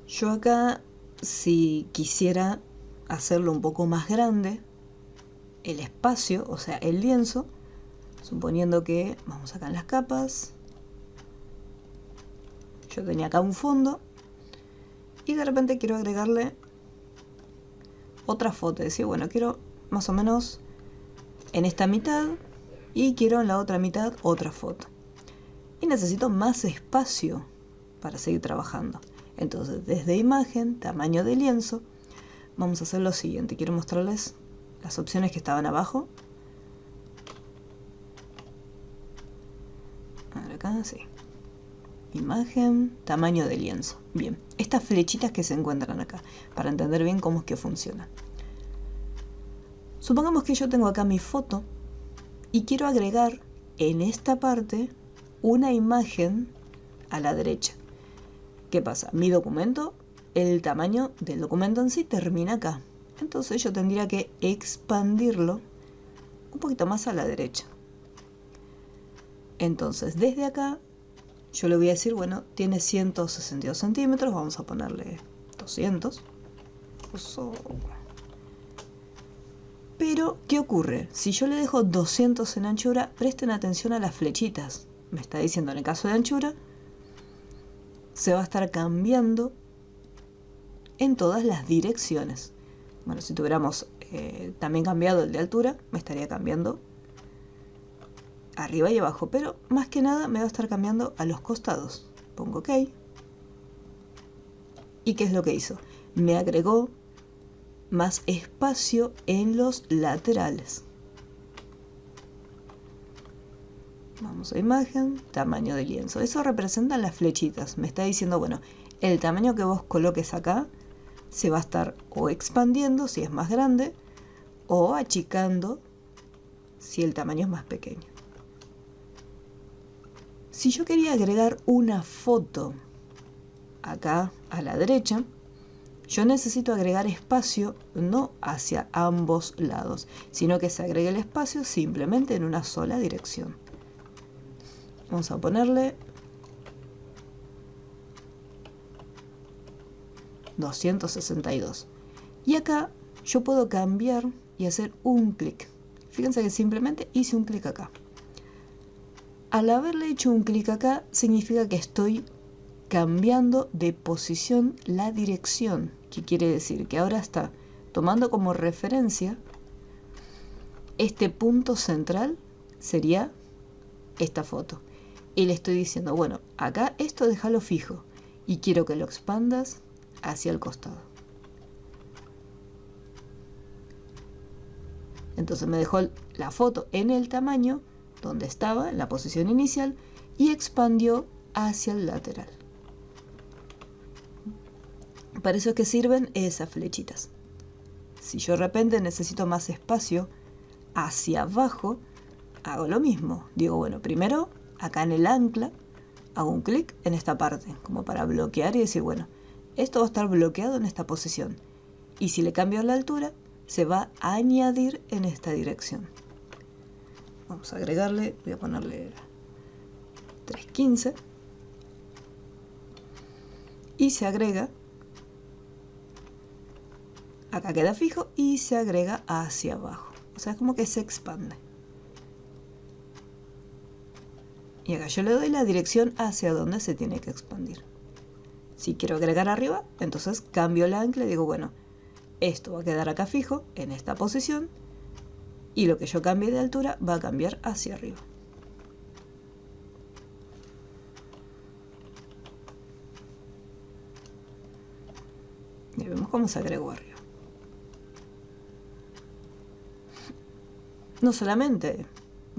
Yo acá, si quisiera hacerlo un poco más grande, el espacio, o sea, el lienzo, suponiendo que, vamos acá en las capas, yo tenía acá un fondo y de repente quiero agregarle otra foto, decir, bueno, quiero más o menos en esta mitad y quiero en la otra mitad otra foto. Y necesito más espacio para seguir trabajando. Entonces, desde imagen, tamaño de lienzo, vamos a hacer lo siguiente. Quiero mostrarles las opciones que estaban abajo. A ver acá, sí. Imagen, tamaño de lienzo. Bien, estas flechitas que se encuentran acá, para entender bien cómo es que funciona. Supongamos que yo tengo acá mi foto y quiero agregar en esta parte una imagen a la derecha. ¿Qué pasa? Mi documento, el tamaño del documento en sí termina acá. Entonces yo tendría que expandirlo un poquito más a la derecha. Entonces desde acá yo le voy a decir, bueno, tiene 162 centímetros, vamos a ponerle 200. Pero, ¿qué ocurre? Si yo le dejo 200 en anchura, presten atención a las flechitas. Me está diciendo en el caso de anchura, se va a estar cambiando en todas las direcciones. Bueno, si tuviéramos también cambiado el de altura, me estaría cambiando arriba y abajo, pero más que nada me va a estar cambiando a los costados. Pongo OK. ¿Y qué es lo que hizo? Me agregó más espacio en los laterales. Vamos a imagen, tamaño de lienzo. Eso representa las flechitas. Me está diciendo, bueno, el tamaño que vos coloques acá se va a estar o expandiendo si es más grande o achicando si el tamaño es más pequeño. Si yo quería agregar una foto acá a la derecha, yo necesito agregar espacio no hacia ambos lados, sino que se agregue el espacio simplemente en una sola dirección. Vamos a ponerle 262. Y acá yo puedo cambiar y hacer un clic. Fíjense que simplemente hice un clic acá. Al haberle hecho un clic acá, significa que estoy cambiando de posición la dirección. ¿Qué quiere decir? Que ahora está tomando como referencia este punto central, sería esta foto. Y le estoy diciendo, bueno, acá esto déjalo fijo y quiero que lo expandas hacia el costado. Entonces me dejó la foto en el tamaño donde estaba, en la posición inicial, y expandió hacia el lateral. Para eso es que sirven esas flechitas. Si yo de repente necesito más espacio hacia abajo, hago lo mismo. Digo, bueno, primero acá en el ancla hago un clic en esta parte, como para bloquear y decir, bueno, esto va a estar bloqueado en esta posición. Y si le cambio la altura, se va a añadir en esta dirección. Vamos a agregarle, voy a ponerle 315. Y se agrega. Acá queda fijo y se agrega hacia abajo. O sea, es como que se expande. Y acá yo le doy la dirección hacia donde se tiene que expandir. Si quiero agregar arriba, entonces cambio el ancla y digo, bueno, esto va a quedar acá fijo, en esta posición, y lo que yo cambie de altura va a cambiar hacia arriba. Y vemos cómo se agregó arriba. No solamente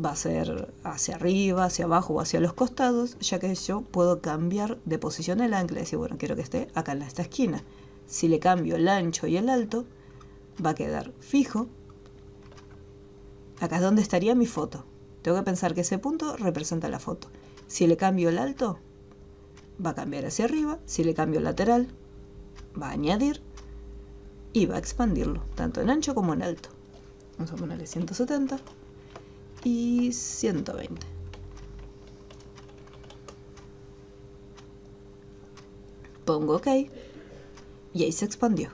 va a ser hacia arriba, hacia abajo o hacia los costados, ya que yo puedo cambiar de posición el ancla y decir, bueno, quiero que esté acá en esta esquina. Si le cambio el ancho y el alto, va a quedar fijo. Acá es donde estaría mi foto. Tengo que pensar que ese punto representa la foto. Si le cambio el alto, va a cambiar hacia arriba. Si le cambio el lateral, va a añadir y va a expandirlo, tanto en ancho como en alto. Vamos a ponerle 170 y 120. Pongo OK y ahí se expandió.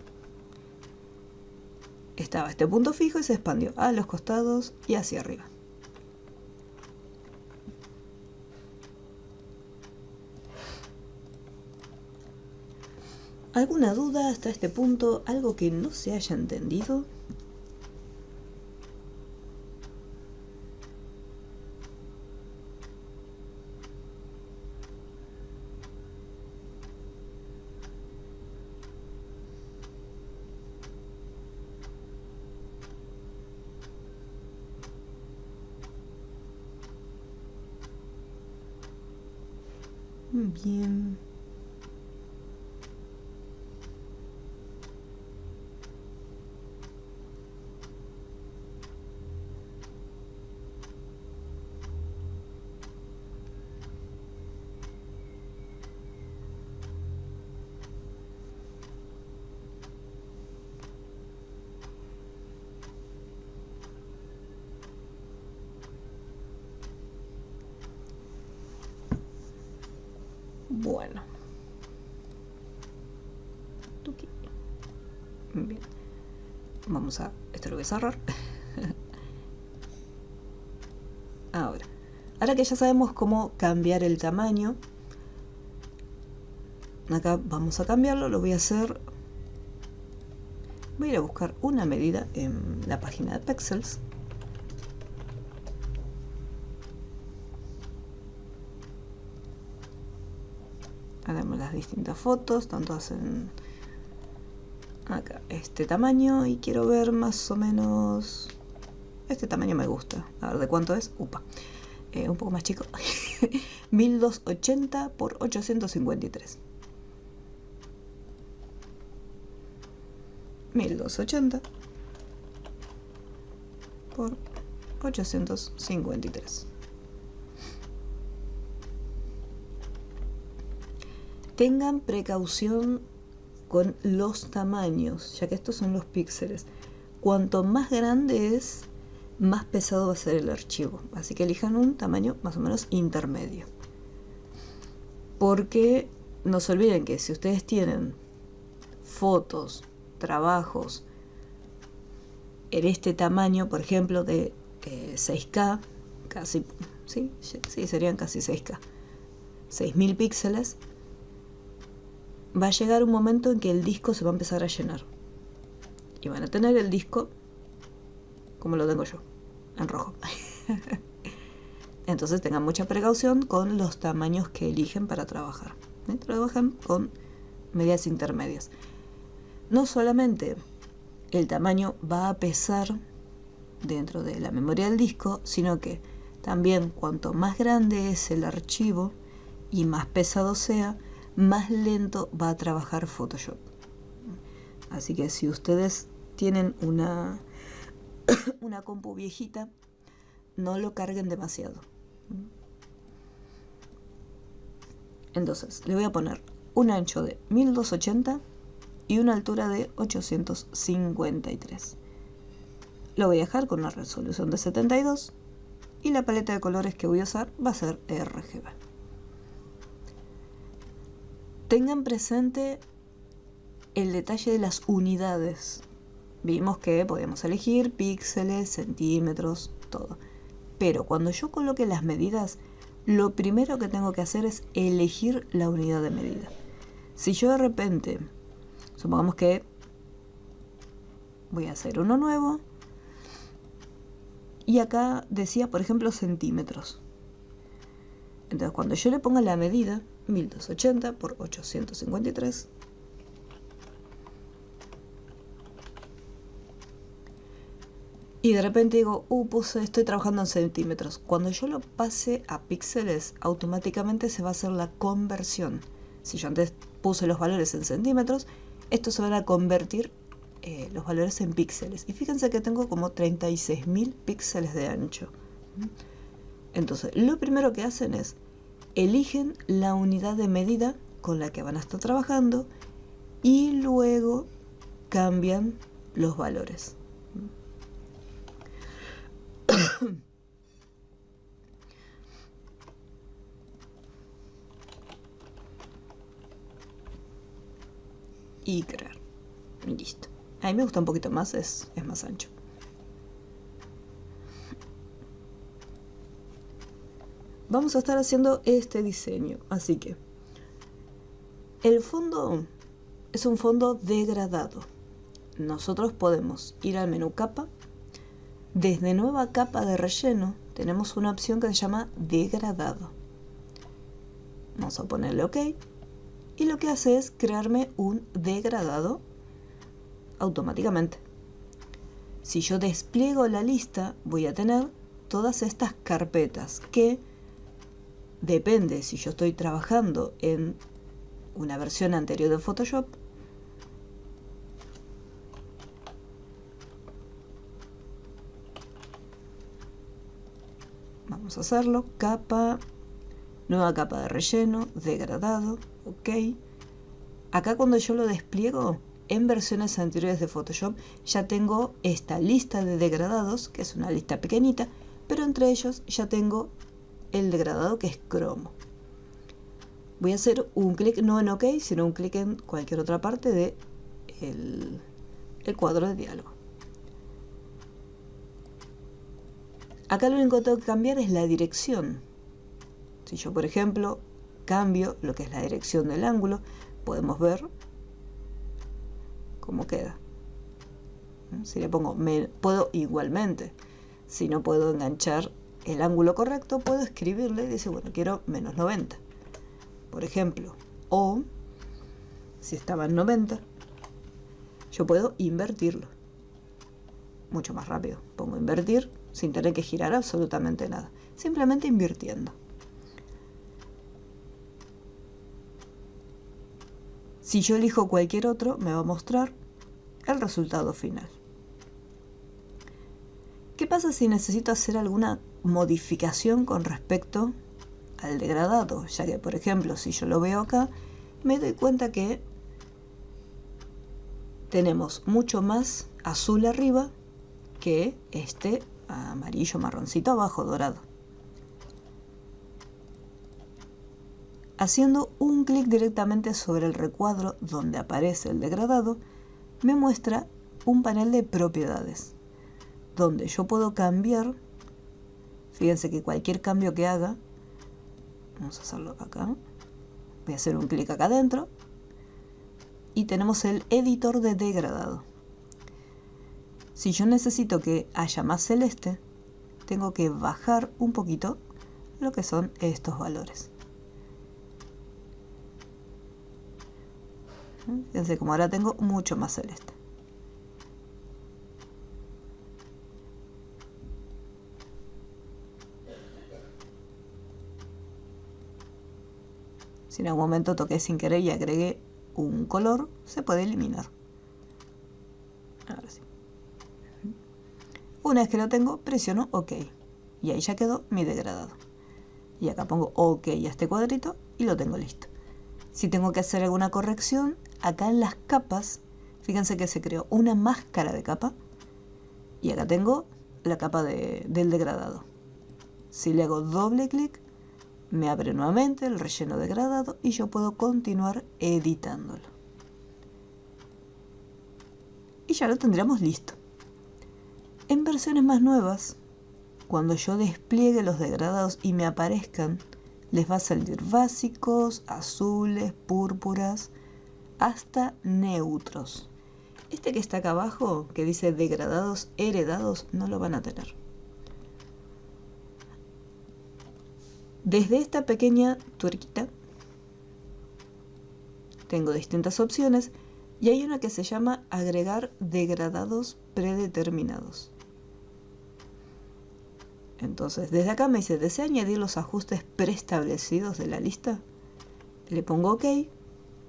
Estaba este punto fijo y se expandió a los costados y hacia arriba. ¿Alguna duda hasta este punto? ¿Algo que no se haya entendido? Bien. Bueno. Tuki. Bien. Vamos a... Esto lo voy a cerrar. Ahora que ya sabemos cómo cambiar el tamaño, acá vamos a cambiarlo. Lo voy a hacer... Voy a ir a buscar una medida en la página de Pexels. Hagamos las distintas fotos, están todas en acá, este tamaño, y quiero ver más o menos, este tamaño me gusta, a ver de cuánto es, un poco más chico, 1280 por 853, 1280 por 853. Tengan precaución con los tamaños, ya que estos son los píxeles. Cuanto más grande es, más pesado va a ser el archivo. Así que elijan un tamaño más o menos intermedio. Porque no se olviden que si ustedes tienen fotos, trabajos en este tamaño, por ejemplo, de 6K, casi, sí, serían casi 6K, 6000 píxeles, va a llegar un momento en que el disco se va a empezar a llenar y van a tener el disco como lo tengo yo, en rojo. Entonces tengan mucha precaución con los tamaños que eligen para trabajar. Trabajan con medidas intermedias. No solamente el tamaño va a pesar dentro de la memoria del disco, sino que también cuanto más grande es el archivo y más pesado sea, más lento va a trabajar Photoshop. Así que si ustedes tienen una compu viejita, no lo carguen demasiado. Entonces le voy a poner un ancho de 1280 y una altura de 853. Lo voy a dejar con una resolución de 72 y la paleta de colores que voy a usar va a ser RGB. Tengan presente el detalle de las unidades. Vimos que podemos elegir píxeles, centímetros, todo. Pero cuando yo coloque las medidas, lo primero que tengo que hacer es elegir la unidad de medida. Si yo de repente, supongamos que voy a hacer uno nuevo, y acá decía, por ejemplo, centímetros. Entonces cuando yo le ponga la medida, 1280 por 853, y de repente digo, estoy trabajando en centímetros. Cuando yo lo pase a píxeles, automáticamente se va a hacer la conversión. Si yo antes puse los valores en centímetros, estos se van a convertir los valores en píxeles. Y fíjense que tengo como 36.000 píxeles de ancho. Entonces, lo primero que hacen es, eligen la unidad de medida con la que van a estar trabajando y luego cambian los valores. Y crear. Listo. A mí me gusta un poquito más, es más ancho. Vamos a estar haciendo este diseño, así que el fondo es un fondo degradado. Nosotros podemos ir al menú capa. Desde nueva capa de relleno tenemos una opción que se llama degradado. Vamos a ponerle OK. Y lo que hace es crearme un degradado automáticamente. Si yo despliego la lista, voy a tener todas estas carpetas que depende si yo estoy trabajando en una versión anterior de Photoshop, vamos a hacerlo, capa, nueva capa de relleno, degradado, ok. Acá cuando yo lo despliego en versiones anteriores de Photoshop ya tengo esta lista de degradados, que es una lista pequeñita, pero entre ellos ya tengo el degradado que es cromo. Voy a hacer un clic no en OK, sino un clic en cualquier otra parte de el cuadro de diálogo. Acá lo único que tengo que cambiar es la dirección. Si yo, por ejemplo, cambio lo que es la dirección del ángulo, podemos ver cómo queda. Si le pongo, puedo igualmente, si no puedo enganchar el ángulo correcto, puedo escribirle y decir, bueno, quiero menos 90, por ejemplo, o si estaba en 90, yo puedo invertirlo mucho más rápido. Pongo invertir sin tener que girar absolutamente nada, simplemente invirtiendo. Si yo elijo cualquier otro, me va a mostrar el resultado final. ¿Qué pasa si necesito hacer alguna modificación con respecto al degradado? Ya que, por ejemplo, si yo lo veo acá, me doy cuenta que tenemos mucho más azul arriba que este amarillo marroncito abajo, dorado. Haciendo un clic directamente sobre el recuadro donde aparece el degradado, me muestra un panel de propiedades, donde yo puedo cambiar. Fíjense que cualquier cambio que haga, vamos a hacerlo acá, voy a hacer un clic acá adentro, y tenemos el editor de degradado. Si yo necesito que haya más celeste, tengo que bajar un poquito lo que son estos valores. Fíjense como ahora tengo mucho más celeste. Si en algún momento toqué sin querer y agregué un color, se puede eliminar. Ahora sí. Una vez que lo tengo, presiono OK. Y ahí ya quedó mi degradado. Y acá pongo OK a este cuadrito y lo tengo listo. Si tengo que hacer alguna corrección, acá en las capas, fíjense que se creó una máscara de capa. Y acá tengo la capa del degradado. Si le hago doble clic, me abre nuevamente el relleno degradado y yo puedo continuar editándolo. Y ya lo tendríamos listo. En versiones más nuevas, cuando yo despliegue los degradados y me aparezcan, les va a salir básicos, azules, púrpuras, hasta neutros. Este que está acá abajo, que dice degradados heredados, no lo van a tener. Desde esta pequeña tuerquita tengo distintas opciones y hay una que se llama agregar degradados predeterminados. Entonces desde acá me dice, ¿desea añadir los ajustes preestablecidos de la lista? Le pongo OK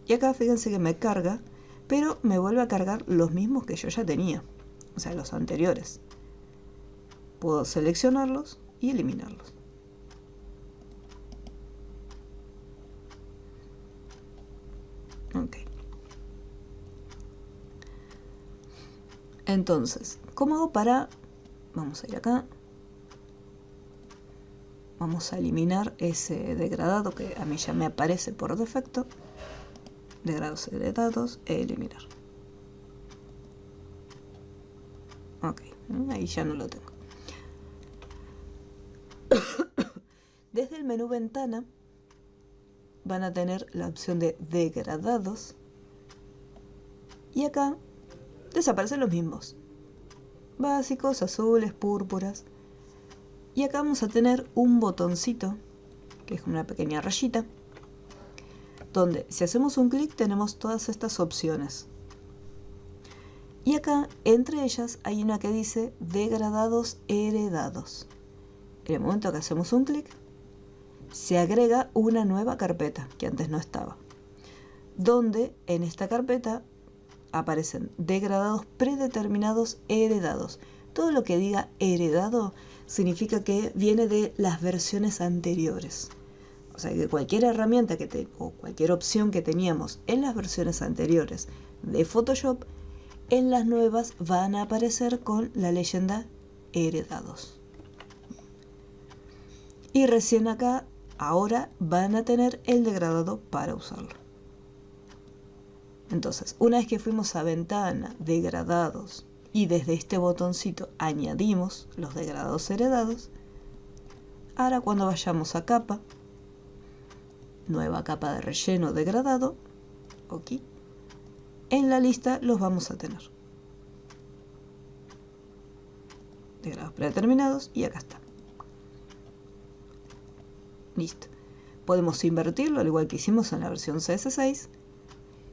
y acá fíjense que me carga, pero me vuelve a cargar los mismos que yo ya tenía, o sea, los anteriores. Puedo seleccionarlos y eliminarlos. Ok. Entonces, ¿cómo hago para...? Vamos a ir acá. Vamos a eliminar ese degradado que a mí ya me aparece por defecto. Degradados heredados, eliminar. Ok, ahí ya no lo tengo. Desde el menú ventana van a tener la opción de degradados y acá desaparecen los mismos. Básicos, azules, púrpuras. Y acá vamos a tener un botoncito, que es una pequeña rayita, donde si hacemos un clic tenemos todas estas opciones. Y acá, entre ellas, hay una que dice degradados heredados. En el momento que hacemos un clic, se agrega una nueva carpeta que antes no estaba, donde en esta carpeta aparecen degradados predeterminados heredados. Todo lo que diga heredado significa que viene de las versiones anteriores. O sea que cualquier herramienta o cualquier opción que teníamos en las versiones anteriores de Photoshop, en las nuevas van a aparecer con la leyenda heredados. Y recién acá, ahora van a tener el degradado para usarlo. Entonces, una vez que fuimos a ventana, degradados, y desde este botoncito añadimos los degradados heredados, ahora cuando vayamos a capa, nueva capa de relleno degradado, ok, en la lista los vamos a tener. Degradados predeterminados y acá está. Listo. Podemos invertirlo al igual que hicimos en la versión CS6.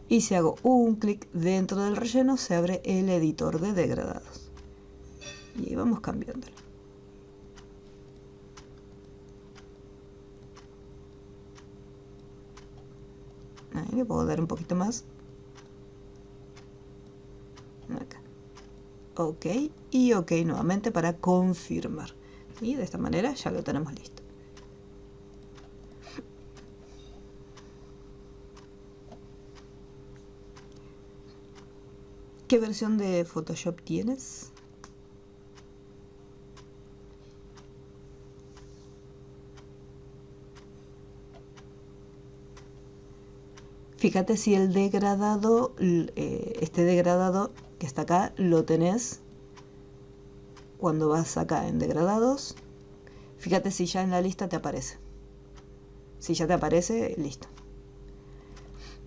Y si hago un clic dentro del relleno, se abre el editor de degradados. Y ahí vamos cambiándolo. Ahí le puedo dar un poquito más. Acá. Ok. Y ok nuevamente para confirmar. Y de esta manera ya lo tenemos listo. ¿Qué versión de Photoshop tienes? Fíjate si el degradado, este degradado que está acá, lo tenés cuando vas acá en degradados. Fíjate si ya en la lista te aparece. Si ya te aparece, listo.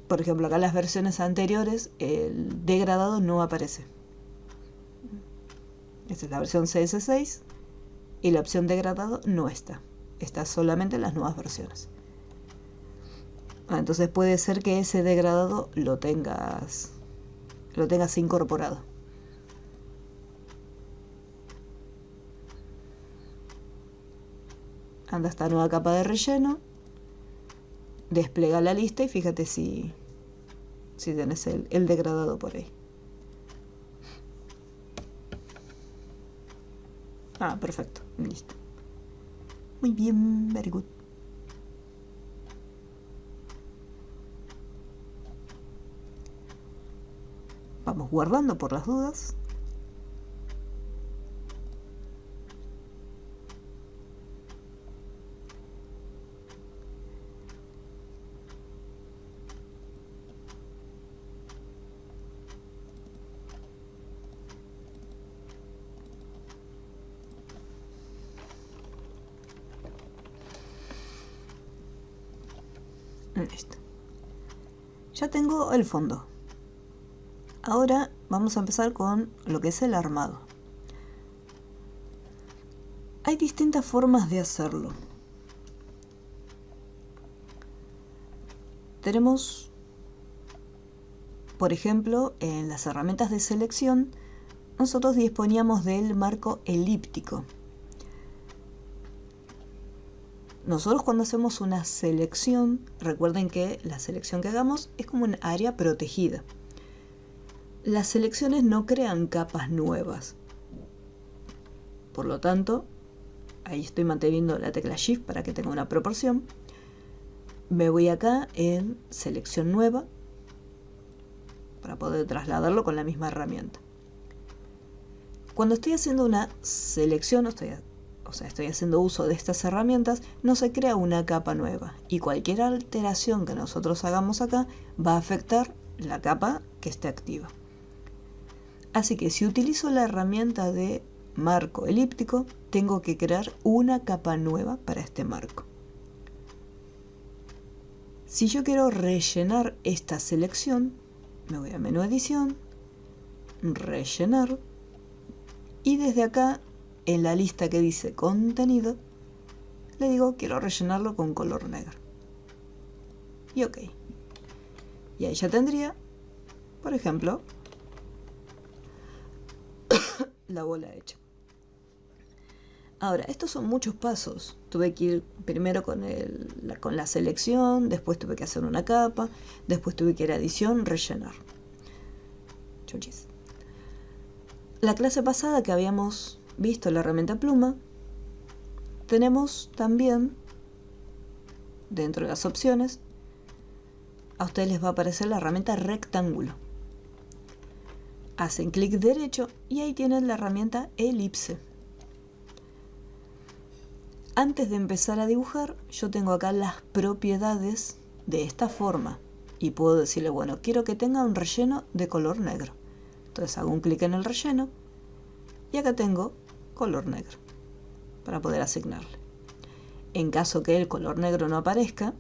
Por ejemplo, acá en las versiones anteriores el degradado no aparece. Esta es la versión CS6 y la opción degradado no está. Está solamente en las nuevas versiones. Entonces puede ser que ese degradado lo tengas incorporado. Anda a esta nueva capa de relleno, desplega la lista y fíjate si tenés el degradado por ahí. Perfecto, listo. Muy bien, very good. Vamos guardando por las dudas. Listo. Ya tengo el fondo. Ahora vamos a empezar con lo que es el armado. Hay distintas formas de hacerlo. Tenemos, por ejemplo, en las herramientas de selección, nosotros disponíamos del marco elíptico. Nosotros cuando hacemos una selección, recuerden que la selección que hagamos es como un área protegida. Las selecciones no crean capas nuevas. Por lo tanto, ahí estoy manteniendo la tecla Shift para que tenga una proporción. Me voy acá en selección nueva para poder trasladarlo con la misma herramienta. Cuando estoy haciendo una selección, estoy haciendo uso de estas herramientas, no se crea una capa nueva y cualquier alteración que nosotros hagamos acá va a afectar la capa que esté activa. Así que si utilizo la herramienta de marco elíptico, tengo que crear una capa nueva para este marco. Si yo quiero rellenar esta selección, me voy a menú edición, rellenar, y desde acá en la lista que dice contenido, le digo quiero rellenarlo con color negro. Y ok. Y ahí ya tendría, por ejemplo, la bola hecha. Ahora, estos son muchos pasos. Tuve que ir primero con la selección, después tuve que hacer una capa, después tuve que ir a edición, rellenar. Chuchis. La clase pasada que habíamos visto la herramienta pluma, tenemos también, dentro de las opciones, a ustedes les va a aparecer la herramienta rectángulo. Hacen clic derecho y ahí tienen la herramienta elipse. Antes de empezar a dibujar, yo tengo acá las propiedades de esta forma y puedo decirle, bueno, quiero que tenga un relleno de color negro. Entonces hago un clic en el relleno y acá tengo color negro para poder asignarle. En caso que el color negro no aparezca,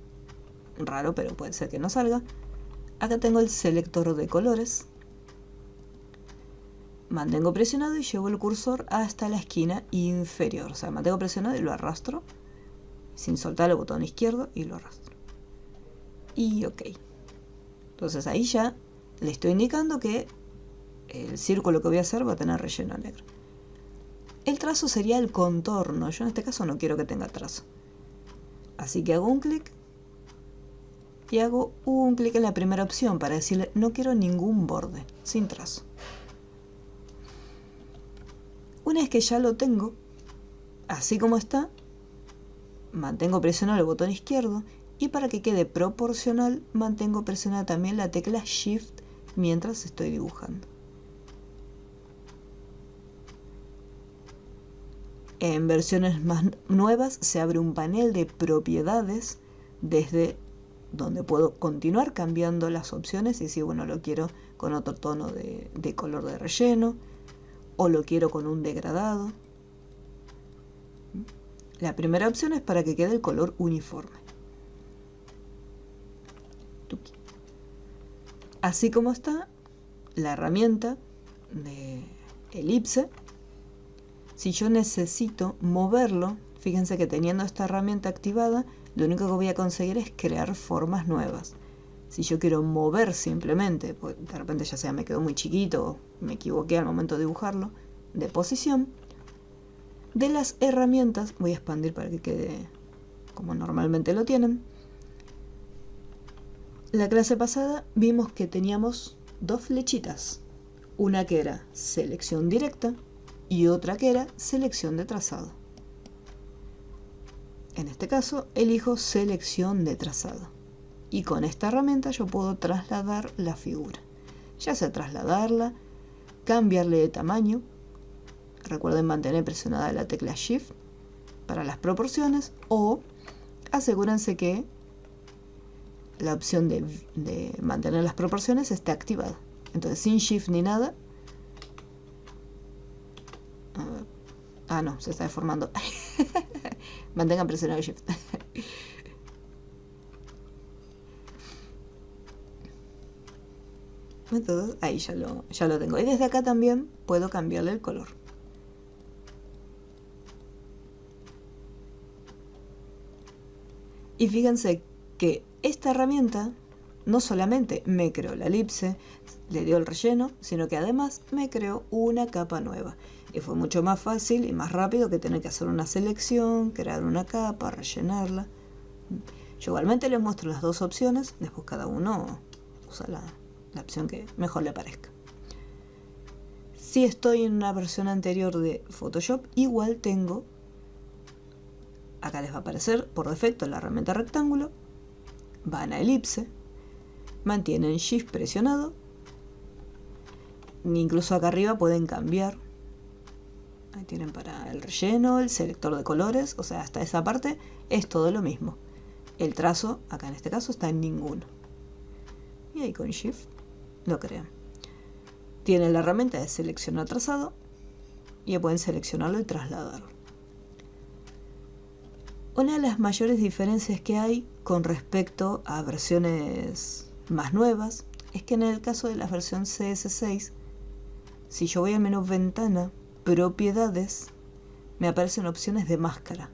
raro pero puede ser que no salga, acá tengo el selector de colores. Mantengo presionado y llevo el cursor hasta la esquina inferior. O sea, mantengo presionado y lo arrastro sin soltar el botón izquierdo y lo arrastro. Y ok. Entonces ahí ya le estoy indicando que el círculo que voy a hacer va a tener relleno negro. El trazo sería el contorno. Yo en este caso no quiero que tenga trazo. Así que hago un clic y hago un clic en la primera opción para decirle no quiero ningún borde, sin trazo. Una vez que ya lo tengo, así como está, mantengo presionado el botón izquierdo y para que quede proporcional, mantengo presionada también la tecla Shift mientras estoy dibujando. En versiones más nuevas se abre un panel de propiedades desde donde puedo continuar cambiando las opciones y decir, bueno, lo quiero con otro tono de color de relleno, o lo quiero con un degradado. La primera opción es para que quede el color uniforme. Así como está la herramienta de elipse, si yo necesito moverlo, fíjense que teniendo esta herramienta activada, lo único que voy a conseguir es crear formas nuevas. Si yo quiero mover simplemente, pues de repente ya sea me quedó muy chiquito o me equivoqué al momento de dibujarlo, de posición, de las herramientas, voy a expandir para que quede como normalmente lo tienen. La clase pasada vimos que teníamos dos flechitas, una que era selección directa y otra que era selección de trazado. En este caso elijo selección de trazado. Y con esta herramienta yo puedo trasladar la figura. Ya sea trasladarla, cambiarle de tamaño. Recuerden mantener presionada la tecla Shift para las proporciones. O asegúrense que la opción de mantener las proporciones esté activada. Entonces sin Shift ni nada. No, se está deformando. Mantengan presionado Shift. Entonces ahí ya lo tengo. Y desde acá también puedo cambiarle el color. Y fíjense que esta herramienta no solamente me creó la elipse, le dio el relleno, sino que además me creó una capa nueva. Y fue mucho más fácil y más rápido que tener que hacer una selección, crear una capa, rellenarla. Yo igualmente les muestro las dos opciones, después cada uno usa la opción que mejor le parezca. Si estoy en una versión anterior de Photoshop, igual tengo, acá les va a aparecer por defecto la herramienta rectángulo, van a elipse, mantienen Shift presionado, incluso acá arriba pueden cambiar, ahí tienen para el relleno, el selector de colores, o sea, hasta esa parte es todo lo mismo. El trazo, acá en este caso, está en ninguno. Y ahí con Shift lo crean. Tienen la herramienta de seleccionar trazado y ya pueden seleccionarlo y trasladarlo. Una de las mayores diferencias que hay con respecto a versiones más nuevas es que en el caso de la versión CS6, si yo voy al menú Ventana, Propiedades, me aparecen opciones de máscara,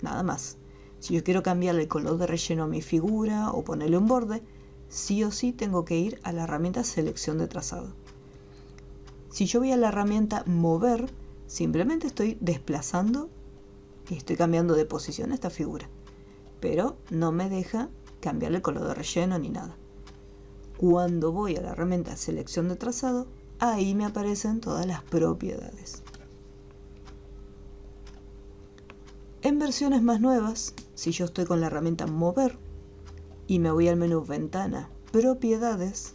nada más. Si yo quiero cambiarle el color de relleno a mi figura o ponerle un borde, sí o sí tengo que ir a la herramienta Selección de trazado. Si yo voy a la herramienta Mover, simplemente estoy desplazando y estoy cambiando de posición esta figura, pero no me deja cambiar el color de relleno ni nada. Cuando voy a la herramienta selección de trazado, ahí me aparecen todas las propiedades. En versiones más nuevas, si yo estoy con la herramienta mover y me voy al menú ventana propiedades,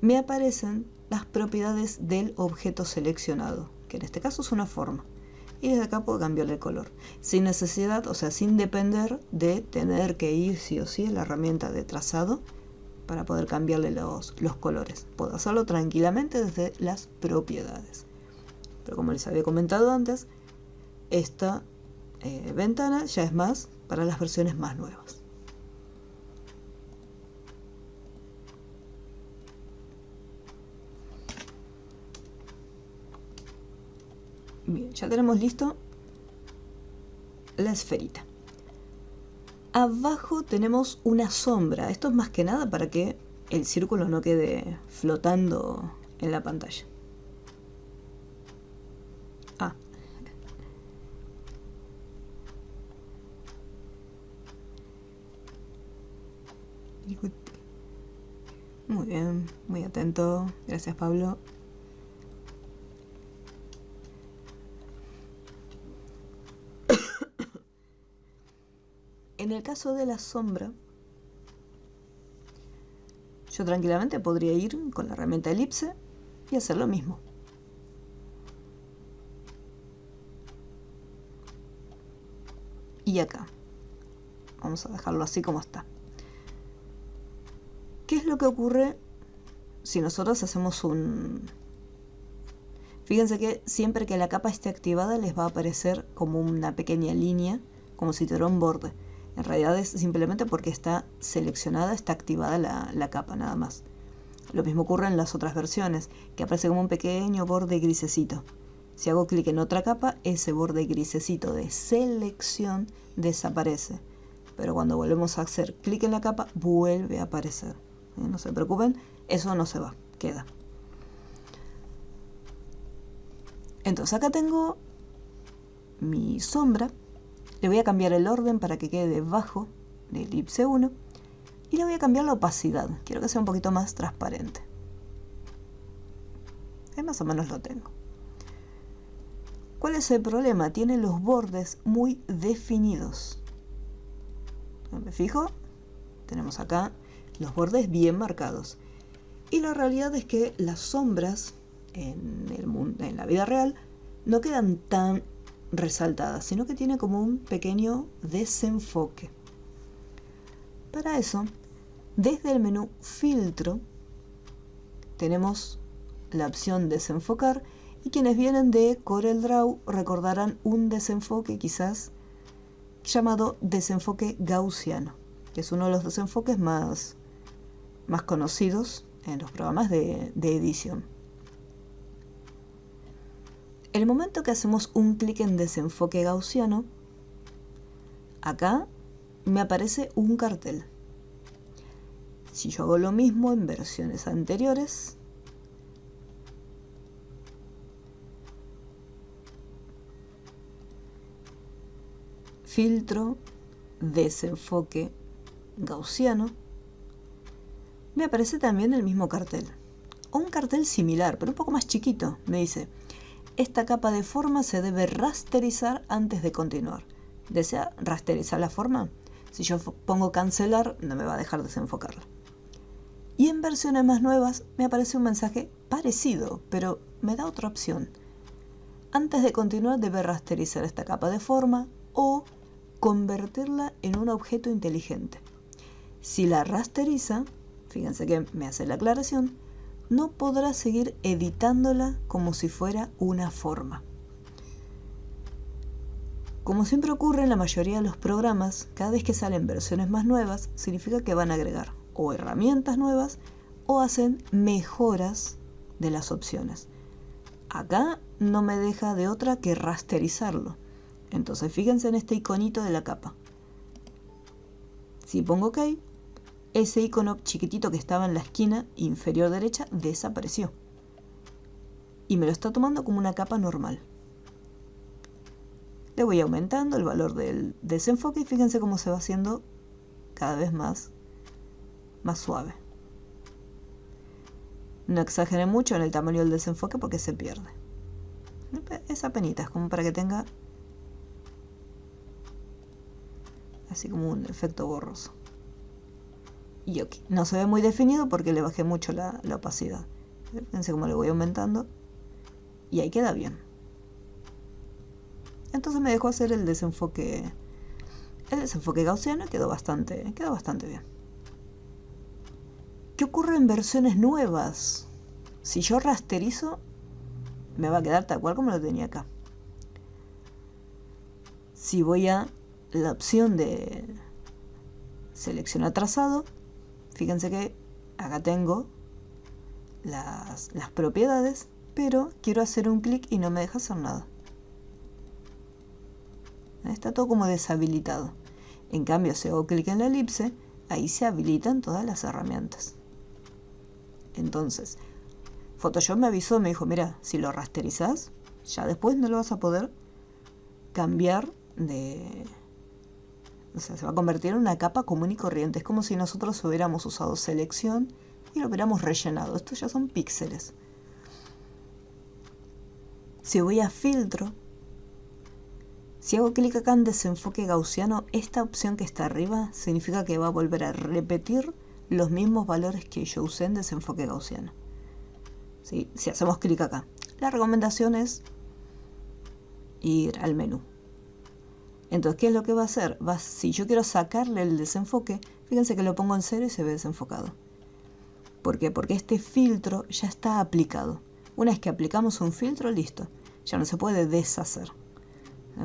me aparecen las propiedades del objeto seleccionado, que en este caso es una forma. Y desde acá puedo cambiarle el color, sin necesidad, o sea, sin depender de tener que ir sí o sí a la herramienta de trazado para poder cambiarle los colores. Puedo hacerlo tranquilamente desde las propiedades. Pero como les había comentado antes, esta ventana ya es más para las versiones más nuevas. Bien, ya tenemos listo la esferita. Abajo tenemos una sombra. Esto es más que nada para que el círculo no quede flotando en la pantalla. Ah. Muy bien, muy atento. Gracias, Pablo. En el caso de la sombra, yo tranquilamente podría ir con la herramienta elipse y hacer lo mismo. Y acá. Vamos a dejarlo así como está. ¿Qué es lo que ocurre si nosotros hacemos un... Fíjense que siempre que la capa esté activada les va a aparecer como una pequeña línea, como si tuviera un borde. En realidad es simplemente porque está seleccionada, está activada la capa, nada más. Lo mismo ocurre en las otras versiones, que aparece como un pequeño borde grisecito. Si hago clic en otra capa, ese borde grisecito de selección desaparece. Pero cuando volvemos a hacer clic en la capa, vuelve a aparecer. No se preocupen, eso no se va, queda. Entonces acá tengo mi sombra. Le voy a cambiar el orden para que quede debajo de elipse 1 y le voy a cambiar la opacidad. Quiero que sea un poquito más transparente. Ahí más o menos lo tengo. ¿Cuál es el problema? Tiene los bordes muy definidos. ¿Me fijo? Tenemos acá los bordes bien marcados. Y la realidad es que las sombras en la vida real no quedan tan resaltadas, sino que tiene como un pequeño desenfoque. Para eso, desde el menú filtro tenemos la opción desenfocar, y quienes vienen de CorelDRAW recordarán un desenfoque quizás llamado desenfoque gaussiano, que es uno de los desenfoques más conocidos en los programas de edición. El momento que hacemos un clic en desenfoque gaussiano, acá me aparece un cartel. Si yo hago lo mismo en versiones anteriores, filtro, desenfoque gaussiano, me aparece también el mismo cartel. O un cartel similar, pero un poco más chiquito. Me dice: esta capa de forma se debe rasterizar antes de continuar. ¿Desea rasterizar la forma? Si yo pongo cancelar, no me va a dejar desenfocarla. Y en versiones más nuevas me aparece un mensaje parecido, pero me da otra opción. Antes de continuar debe rasterizar esta capa de forma o convertirla en un objeto inteligente. Si la rasteriza, fíjense que me hace la aclaración, no podrá seguir editándola como si fuera una forma. Como siempre ocurre en la mayoría de los programas, cada vez que salen versiones más nuevas, significa que van a agregar o herramientas nuevas o hacen mejoras de las opciones. Acá no me deja de otra que rasterizarlo. Entonces fíjense en este iconito de la capa. Si pongo OK, ese icono chiquitito que estaba en la esquina inferior derecha desapareció. Y me lo está tomando como una capa normal. le voy aumentando el valor del desenfoque y fíjense cómo se va haciendo cada vez más suave. No exagere mucho en el tamaño del desenfoque porque se pierde. Es apenitas, como para que tenga así como un efecto borroso. Y ok, no se ve muy definido porque le bajé mucho la opacidad. Fíjense cómo le voy aumentando y ahí queda bien. Entonces me dejó hacer el desenfoque gaussiano y quedó bastante bien. ¿Qué ocurre en versiones nuevas? Si yo rasterizo, me va a quedar tal cual como lo tenía acá. Si voy a la opción de seleccionar trazado, fíjense que acá tengo las propiedades, pero quiero hacer un clic y no me deja hacer nada. Está todo como deshabilitado. En cambio, si hago clic en la elipse, ahí se habilitan todas las herramientas. Entonces, Photoshop me avisó, me dijo, mira, si lo rasterizás, ya después no lo vas a poder cambiar de... O sea, se va a convertir en una capa común y corriente. Es como si nosotros hubiéramos usado selección y lo hubiéramos rellenado. Estos ya son píxeles. Si voy a filtro, si hago clic acá en desenfoque gaussiano, esta opción que está arriba significa que va a volver a repetir los mismos valores que yo usé en desenfoque gaussiano. ¿Sí? Si hacemos clic acá, la recomendación es ir al menú. Entonces, ¿qué es lo que va a hacer? Si yo quiero sacarle el desenfoque, fíjense que lo pongo en 0 y se ve desenfocado. ¿Por qué? Porque este filtro ya está aplicado. Una vez que aplicamos un filtro, listo. Ya no se puede deshacer.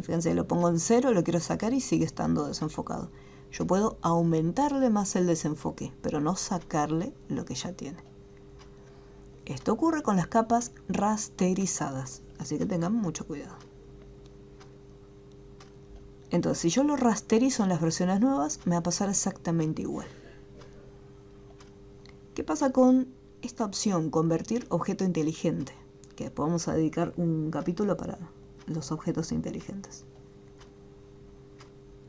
Fíjense, lo pongo en 0, lo quiero sacar y sigue estando desenfocado. Yo puedo aumentarle más el desenfoque, pero no sacarle lo que ya tiene. Esto ocurre con las capas rasterizadas, así que tengan mucho cuidado. Entonces, si yo lo rasterizo en las versiones nuevas, me va a pasar exactamente igual. ¿Qué pasa con esta opción, convertir objeto inteligente? Que después vamos a dedicar un capítulo para los objetos inteligentes.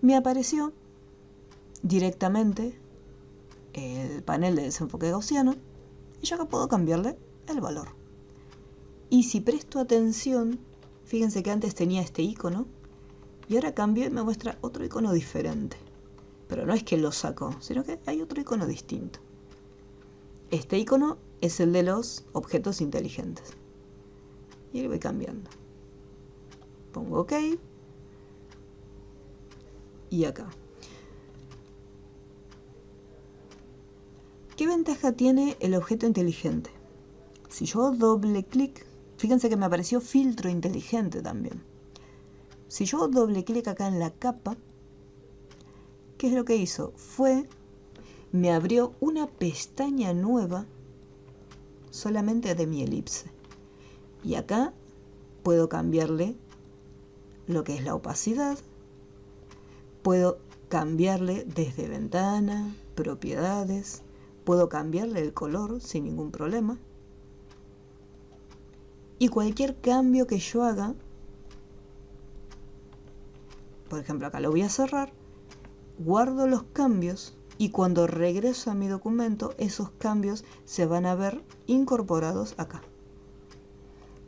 Me apareció directamente el panel de desenfoque gaussiano y yo acá puedo cambiarle el valor. Y si presto atención, fíjense que antes tenía este icono y ahora cambio y me muestra otro icono diferente. Pero no es que lo sacó, sino que hay otro icono distinto. Este icono es el de los objetos inteligentes. Y le voy cambiando. Pongo OK. Y acá. ¿Qué ventaja tiene el objeto inteligente? Si yo doble clic, fíjense que me apareció filtro inteligente también. Si yo doble clic acá en la capa, ¿qué es lo que hizo? Me abrió una pestaña nueva solamente de mi elipse. Y acá puedo cambiarle lo que es la opacidad. Puedo cambiarle desde ventana, propiedades. Puedo cambiarle el color sin ningún problema. Y cualquier cambio que yo haga, por ejemplo acá lo voy a cerrar, guardo los cambios y cuando regreso a mi documento esos cambios se van a ver incorporados acá.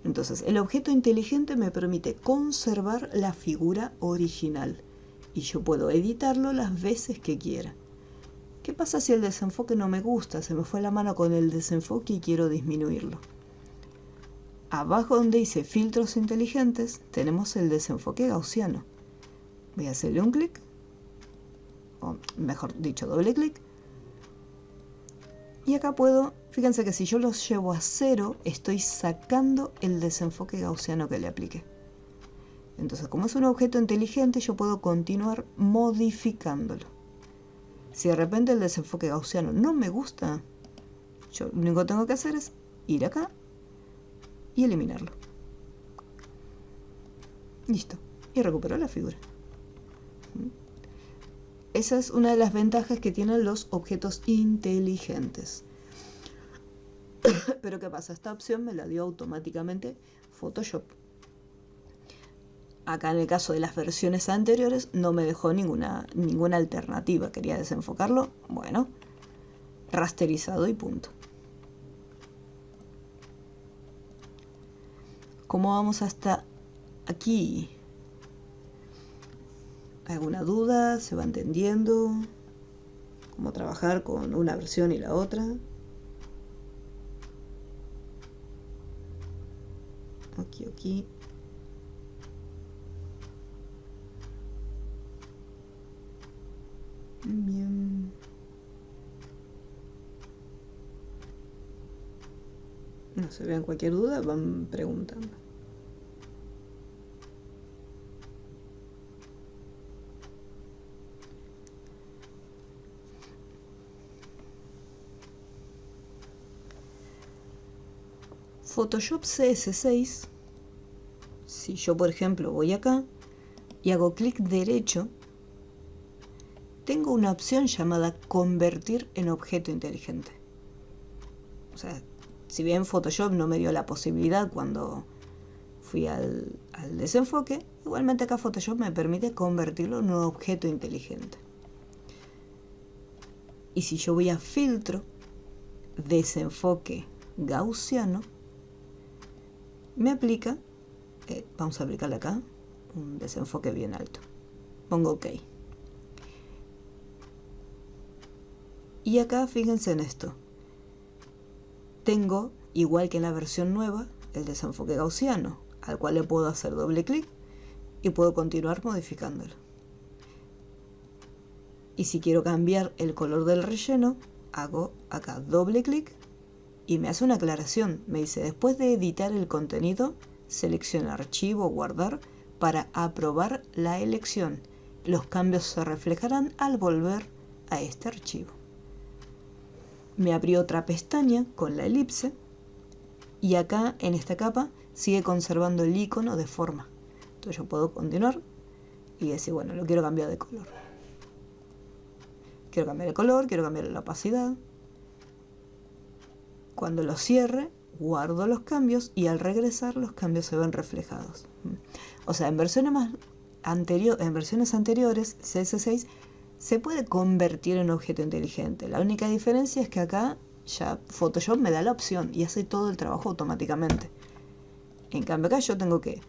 Entonces el objeto inteligente me permite conservar la figura original y yo puedo editarlo las veces que quiera. ¿Qué pasa si el desenfoque no me gusta? Se me fue la mano con el desenfoque y quiero disminuirlo. Abajo donde dice filtros inteligentes tenemos el desenfoque gaussiano. Voy a hacerle un clic, o mejor dicho doble clic. Y acá puedo, fíjense que si yo los llevo a 0, estoy sacando el desenfoque gaussiano que le apliqué. Entonces, como es un objeto inteligente, yo puedo continuar modificándolo. Si de repente el desenfoque gaussiano no me gusta, yo lo único que tengo que hacer es ir acá y eliminarlo. Listo. Y recupero la figura. Esa es una de las ventajas que tienen los objetos inteligentes. Pero ¿qué pasa? Esta opción me la dio automáticamente Photoshop. acá en el caso de las versiones anteriores no me dejó ninguna alternativa. Quería desenfocarlo, bueno, rasterizado y punto. ¿Cómo vamos hasta aquí? ¿Alguna duda? ¿Se va entendiendo? ¿Cómo trabajar con una versión y la otra? Aquí. Bien. No se vean cualquier duda, van preguntando. Photoshop CS6, si yo por ejemplo voy acá y hago clic derecho, tengo una opción llamada convertir en objeto inteligente. O sea, si bien Photoshop no me dio la posibilidad cuando fui al desenfoque, igualmente acá Photoshop me permite convertirlo en un objeto inteligente. Y si yo voy a filtro, desenfoque gaussiano, me aplica, vamos a aplicarle acá, un desenfoque bien alto. Pongo OK. Y acá fíjense en esto. Tengo, igual que en la versión nueva, el desenfoque gaussiano, al cual le puedo hacer doble clic y puedo continuar modificándolo. Y si quiero cambiar el color del relleno, hago acá doble clic y me hace una aclaración. Me dice, después de editar el contenido, selecciona archivo, guardar, para aprobar la elección. Los cambios se reflejarán al volver a este archivo. Me abrió otra pestaña con la elipse y acá en esta capa sigue conservando el icono de forma. Entonces yo puedo continuar y decir, bueno, lo quiero cambiar de color. Quiero cambiar el color, quiero cambiar la opacidad. Cuando lo cierre, guardo los cambios y al regresar los cambios se ven reflejados. O sea, en versiones anteriores, CS6, se puede convertir en objeto inteligente. La única diferencia es que acá ya Photoshop me da la opción y hace todo el trabajo automáticamente. En cambio acá yo tengo que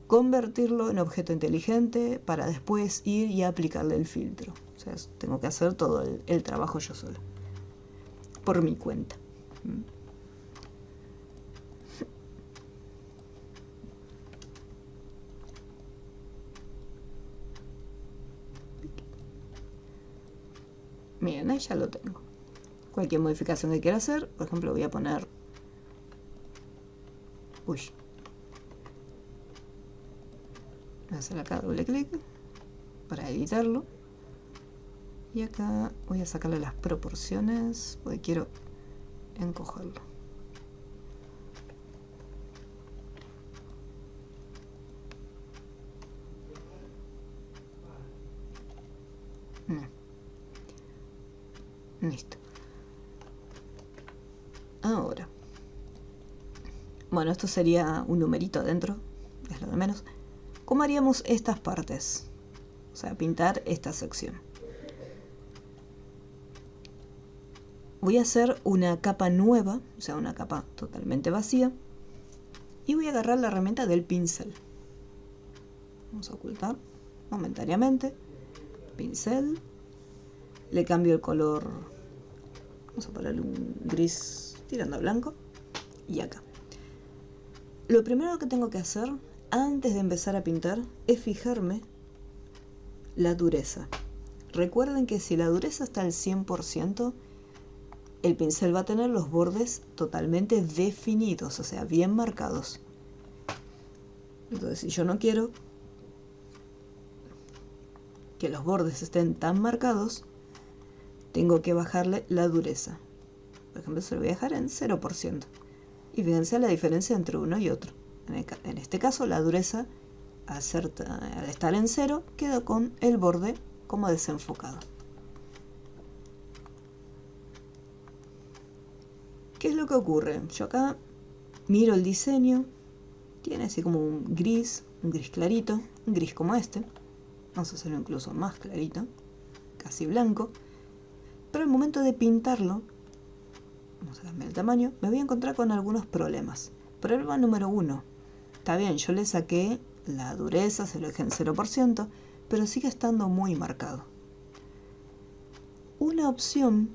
convertirlo en objeto inteligente para después ir y aplicarle el filtro. O sea, tengo que hacer todo el trabajo yo sola, por mi cuenta. Miren, ahí ya lo tengo. Cualquier modificación que quiera hacer, por ejemplo, voy a poner... Voy a hacer acá doble clic para editarlo. Y acá voy a sacarle las proporciones porque quiero encogerlo. Listo. Ahora, bueno, esto sería un numerito adentro, es lo de menos. ¿Cómo haríamos estas partes? O sea, pintar esta sección. Voy a hacer una capa nueva, o sea, una capa totalmente vacía. Y voy a agarrar la herramienta del pincel. Vamos a ocultar momentáneamente. Pincel. Le cambio el color. Vamos a ponerle un gris tirando a blanco. Y acá. Lo primero que tengo que hacer antes de empezar a pintar es fijarme la dureza. Recuerden que si la dureza está al 100%, el pincel va a tener los bordes totalmente definidos, o sea, bien marcados. Entonces, si yo no quiero que los bordes estén tan marcados, tengo que bajarle la dureza. Por ejemplo, se lo voy a dejar en 0%. Y fíjense la diferencia entre uno y otro. En este caso, la dureza, al estar en 0, queda con el borde como desenfocado. ¿Qué es lo que ocurre? Yo acá miro el diseño tiene así como un gris clarito, un gris como este. Vamos a hacerlo incluso más clarito, casi blanco. Pero al momento de pintarlo, vamos a cambiar el tamaño, me voy a encontrar con algunos problemas. Problema número 1. Está bien, yo le saqué la dureza, se lo dejé en 0%, pero sigue estando muy marcado. Una opción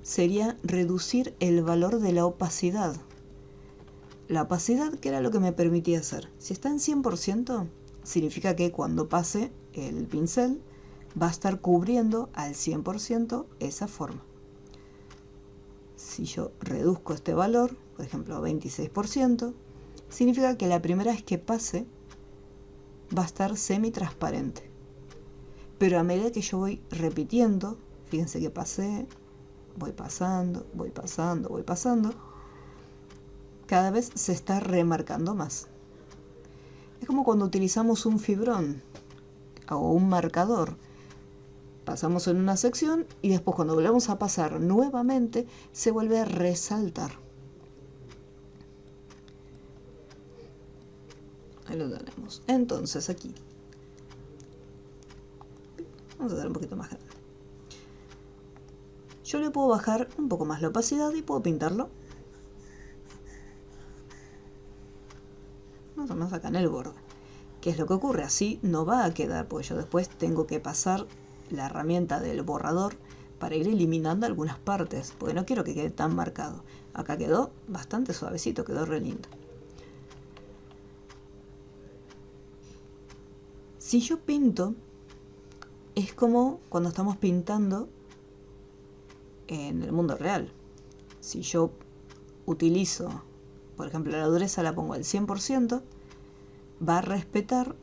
sería reducir el valor de la opacidad. La opacidad, ¿qué era lo que me permitía hacer? Si está en 100%, significa que cuando pase el pincel va a estar cubriendo al 100% esa forma. Si yo reduzco este valor, por ejemplo a 26%, significa que la primera vez que pase va a estar semi-transparente. Pero a medida que yo voy repitiendo, fíjense que pasé, voy pasando, cada vez se está remarcando más. Es como cuando utilizamos un fibrón o un marcador. Pasamos en una sección y después cuando volvemos a pasar nuevamente se vuelve a resaltar. Ahí lo tenemos. Entonces aquí vamos a dar un poquito más grande. Yo le puedo bajar un poco más la opacidad y puedo pintarlo. Más acá en el borde. ¿Qué es lo que ocurre? Así no va a quedar, porque yo después tengo que pasar la herramienta del borrador para ir eliminando algunas partes, porque no quiero que quede tan marcado. Acá quedó bastante suavecito, quedó re lindo. Si yo pinto, es como cuando estamos pintando en el mundo real. Si yo utilizo, por ejemplo, la dureza la pongo al 100%, va a respetar,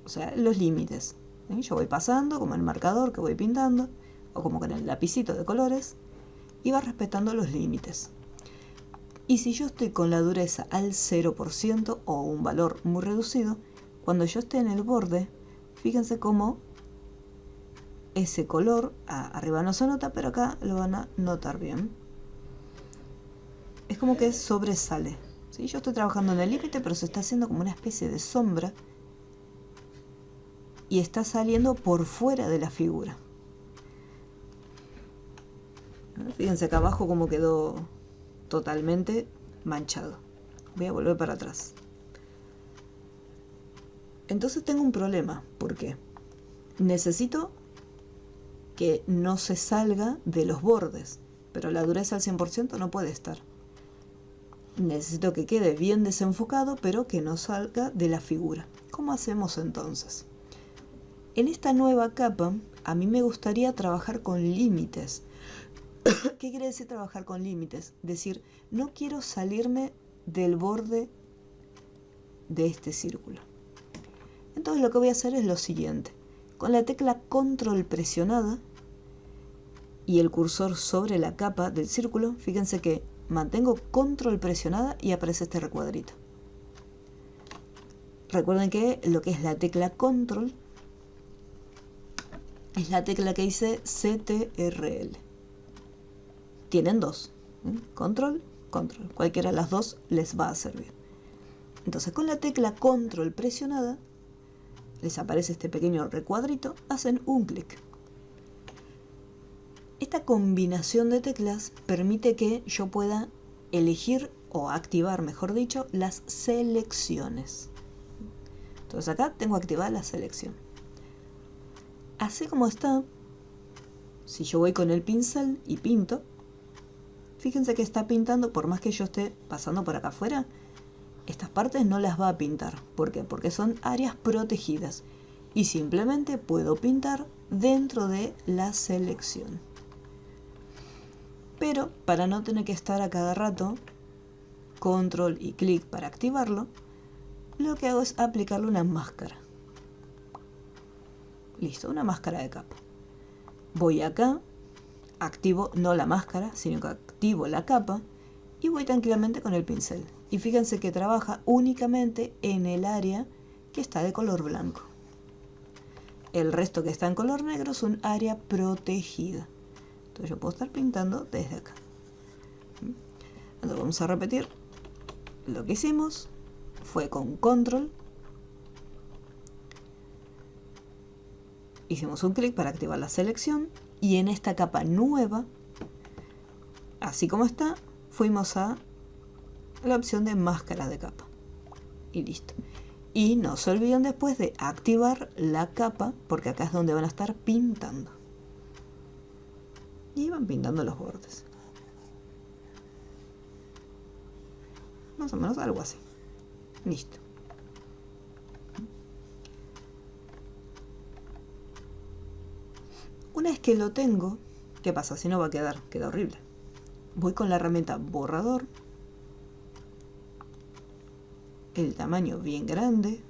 o sea, los límites. Yo voy pasando como el marcador que voy pintando, o como con el lapicito de colores, y va respetando los límites. Y si yo estoy con la dureza al 0% o un valor muy reducido, cuando yo esté en el borde, fíjense cómo ese color, arriba no se nota, pero acá lo van a notar bien. Es como que sobresale. ¿Sí? Yo estoy trabajando en el límite, pero se está haciendo como una especie de sombra y está saliendo por fuera de la figura. Fíjense acá abajo cómo quedó totalmente manchado. Voy a volver para atrás. Entonces tengo un problema. ¿Por qué? Necesito que no se salga de los bordes, pero la dureza al 100% no puede estar. Necesito que quede bien desenfocado, pero que no salga de la figura. ¿Cómo hacemos entonces? En esta nueva capa, a mí me gustaría trabajar con límites. ¿Qué quiere decir trabajar con límites? Decir, no quiero salirme del borde de este círculo. Entonces lo que voy a hacer es lo siguiente. Con la tecla control presionada y el cursor sobre la capa del círculo, fíjense que mantengo control presionada y aparece este recuadrito. Recuerden que lo que es la tecla control es la tecla que dice CTRL. Tienen dos, control, control. Cualquiera de las dos les va a servir. Entonces con la tecla control presionada les aparece este pequeño recuadrito, hacen un clic. Esta combinación de teclas permite que yo pueda elegir o activar, mejor dicho, las selecciones. Entonces acá tengo activada la selección. Así como está, si yo voy con el pincel y pinto, fíjense que está pintando, por más que yo esté pasando por acá afuera, estas partes no las va a pintar. ¿Por qué? Porque son áreas protegidas y simplemente puedo pintar dentro de la selección. Pero para no tener que estar a cada rato, control y clic para activarlo, lo que hago es aplicarle una máscara. Listo, una máscara de capa. Voy acá, activo no la máscara, sino que activo la capa y voy tranquilamente con el pincel. Y fíjense que trabaja únicamente en el área que está de color blanco. El resto que está en color negro es un área protegida. Entonces yo puedo estar pintando desde acá. Entonces vamos a repetir lo que hicimos. fue con control. Hicimos un clic para activar la selección y en esta capa nueva, así como está, fuimos a la opción de máscara de capa y listo. Y no se olviden después de activar la capa, porque acá es donde van a estar pintando y van pintando los bordes, más o menos algo así. Listo. Una vez que lo tengo, ¿qué pasa? Si no va a queda horrible. Voy con la herramienta borrador, el tamaño bien grande,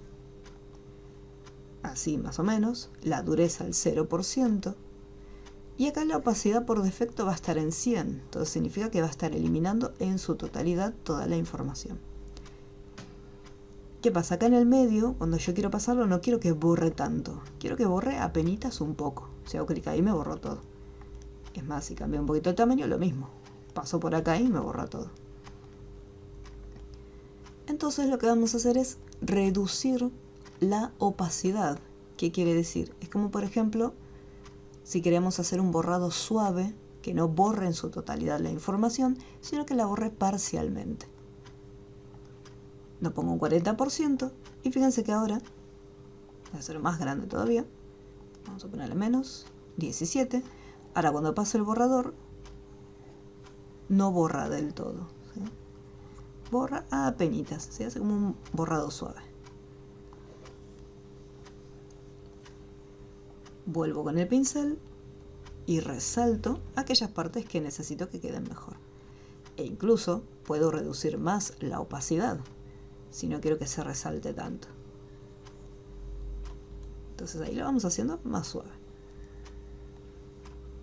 así más o menos, la dureza al 0%, y acá la opacidad por defecto va a estar en 100, entonces significa que va a estar eliminando en su totalidad toda la información. ¿Qué pasa? Acá en el medio, cuando yo quiero pasarlo, no quiero que borre tanto, quiero que borre apenitas un poco. Si hago clic ahí me borro todo. Es más, si cambio un poquito el tamaño, lo mismo. Paso por acá y me borra todo. Entonces lo que vamos a hacer es reducir la opacidad. ¿Qué quiere decir? Es como, por ejemplo, si queremos hacer un borrado suave, que no borre en su totalidad la información, sino que la borre parcialmente. Lo pongo un 40% y fíjense que ahora, voy a hacerlo más grande todavía, vamos a ponerle menos, 17. Ahora cuando pase el borrador, no borra del todo, ¿sí? Borra a apenitas, se hace como un borrado suave. Vuelvo con el pincel y resalto aquellas partes que necesito que queden mejor. E incluso puedo reducir más la opacidad si no quiero que se resalte tanto. Entonces ahí lo vamos haciendo más suave.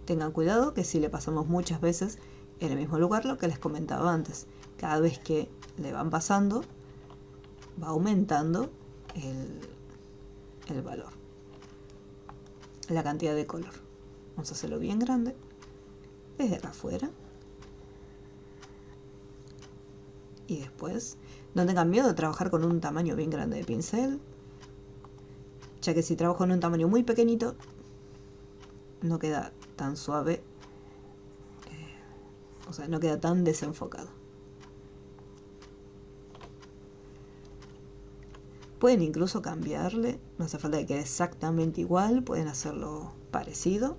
Tengan cuidado que si le pasamos muchas veces en el mismo lugar, lo que les comentaba antes, cada vez que le van pasando va aumentando el valor, la cantidad de color. Vamos a hacerlo bien grande desde acá afuera. Y después, no tengan miedo de trabajar con un tamaño bien grande de pincel, ya que si trabajo en un tamaño muy pequeñito, no queda tan suave, o sea, no queda tan desenfocado. Pueden incluso cambiarle, no hace falta que quede exactamente igual, pueden hacerlo parecido,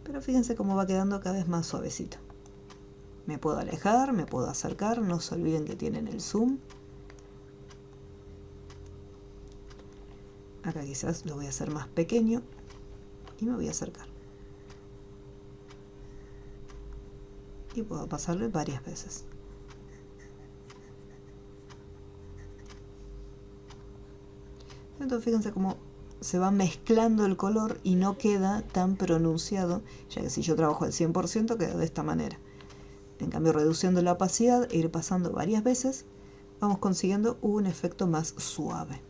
pero fíjense cómo va quedando cada vez más suavecito. Me puedo alejar, me puedo acercar, no se olviden que tienen el zoom. Acá quizás lo voy a hacer más pequeño y me voy a acercar. Y puedo pasarle varias veces. Entonces fíjense cómo se va mezclando el color y no queda tan pronunciado, ya que si yo trabajo al 100% queda de esta manera. En cambio, reduciendo la opacidad e ir pasando varias veces, vamos consiguiendo un efecto más suave.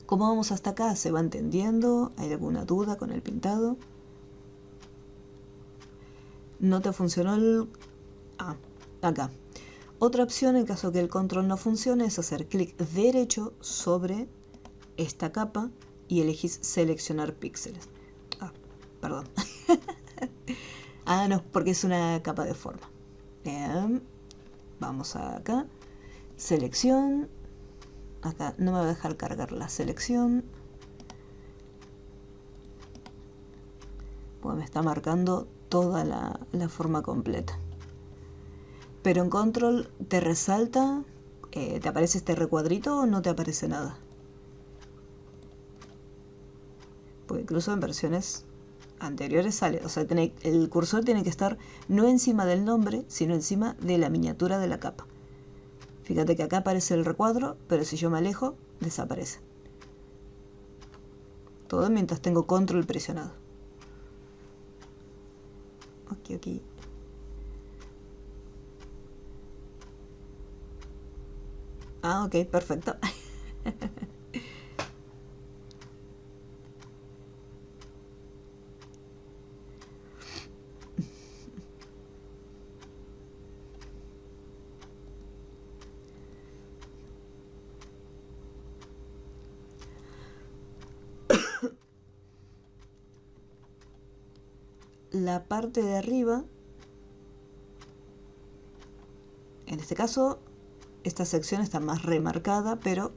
¿Cómo vamos hasta acá? ¿Se va entendiendo? ¿Hay alguna duda con el pintado? ¿No te funcionó el...? Ah, acá. Otra opción en caso que el control no funcione es hacer clic derecho sobre esta capa y elegís seleccionar píxeles. Ah, perdón. Ah, no, porque es una capa de forma. Bien. Vamos acá. Selección. Acá no me va a dejar cargar la selección, porque me está marcando toda la forma completa. Pero en control te resalta, te aparece este recuadrito o no te aparece nada. Porque incluso en versiones anteriores sale, o sea, el cursor tiene que estar no encima del nombre, sino encima de la miniatura de la capa. Fíjate que acá aparece el recuadro, pero si yo me alejo, desaparece. Todo mientras tengo control presionado. Ok. Ah, ok, perfecto. la parte de arriba, en este caso, esta sección está más remarcada, pero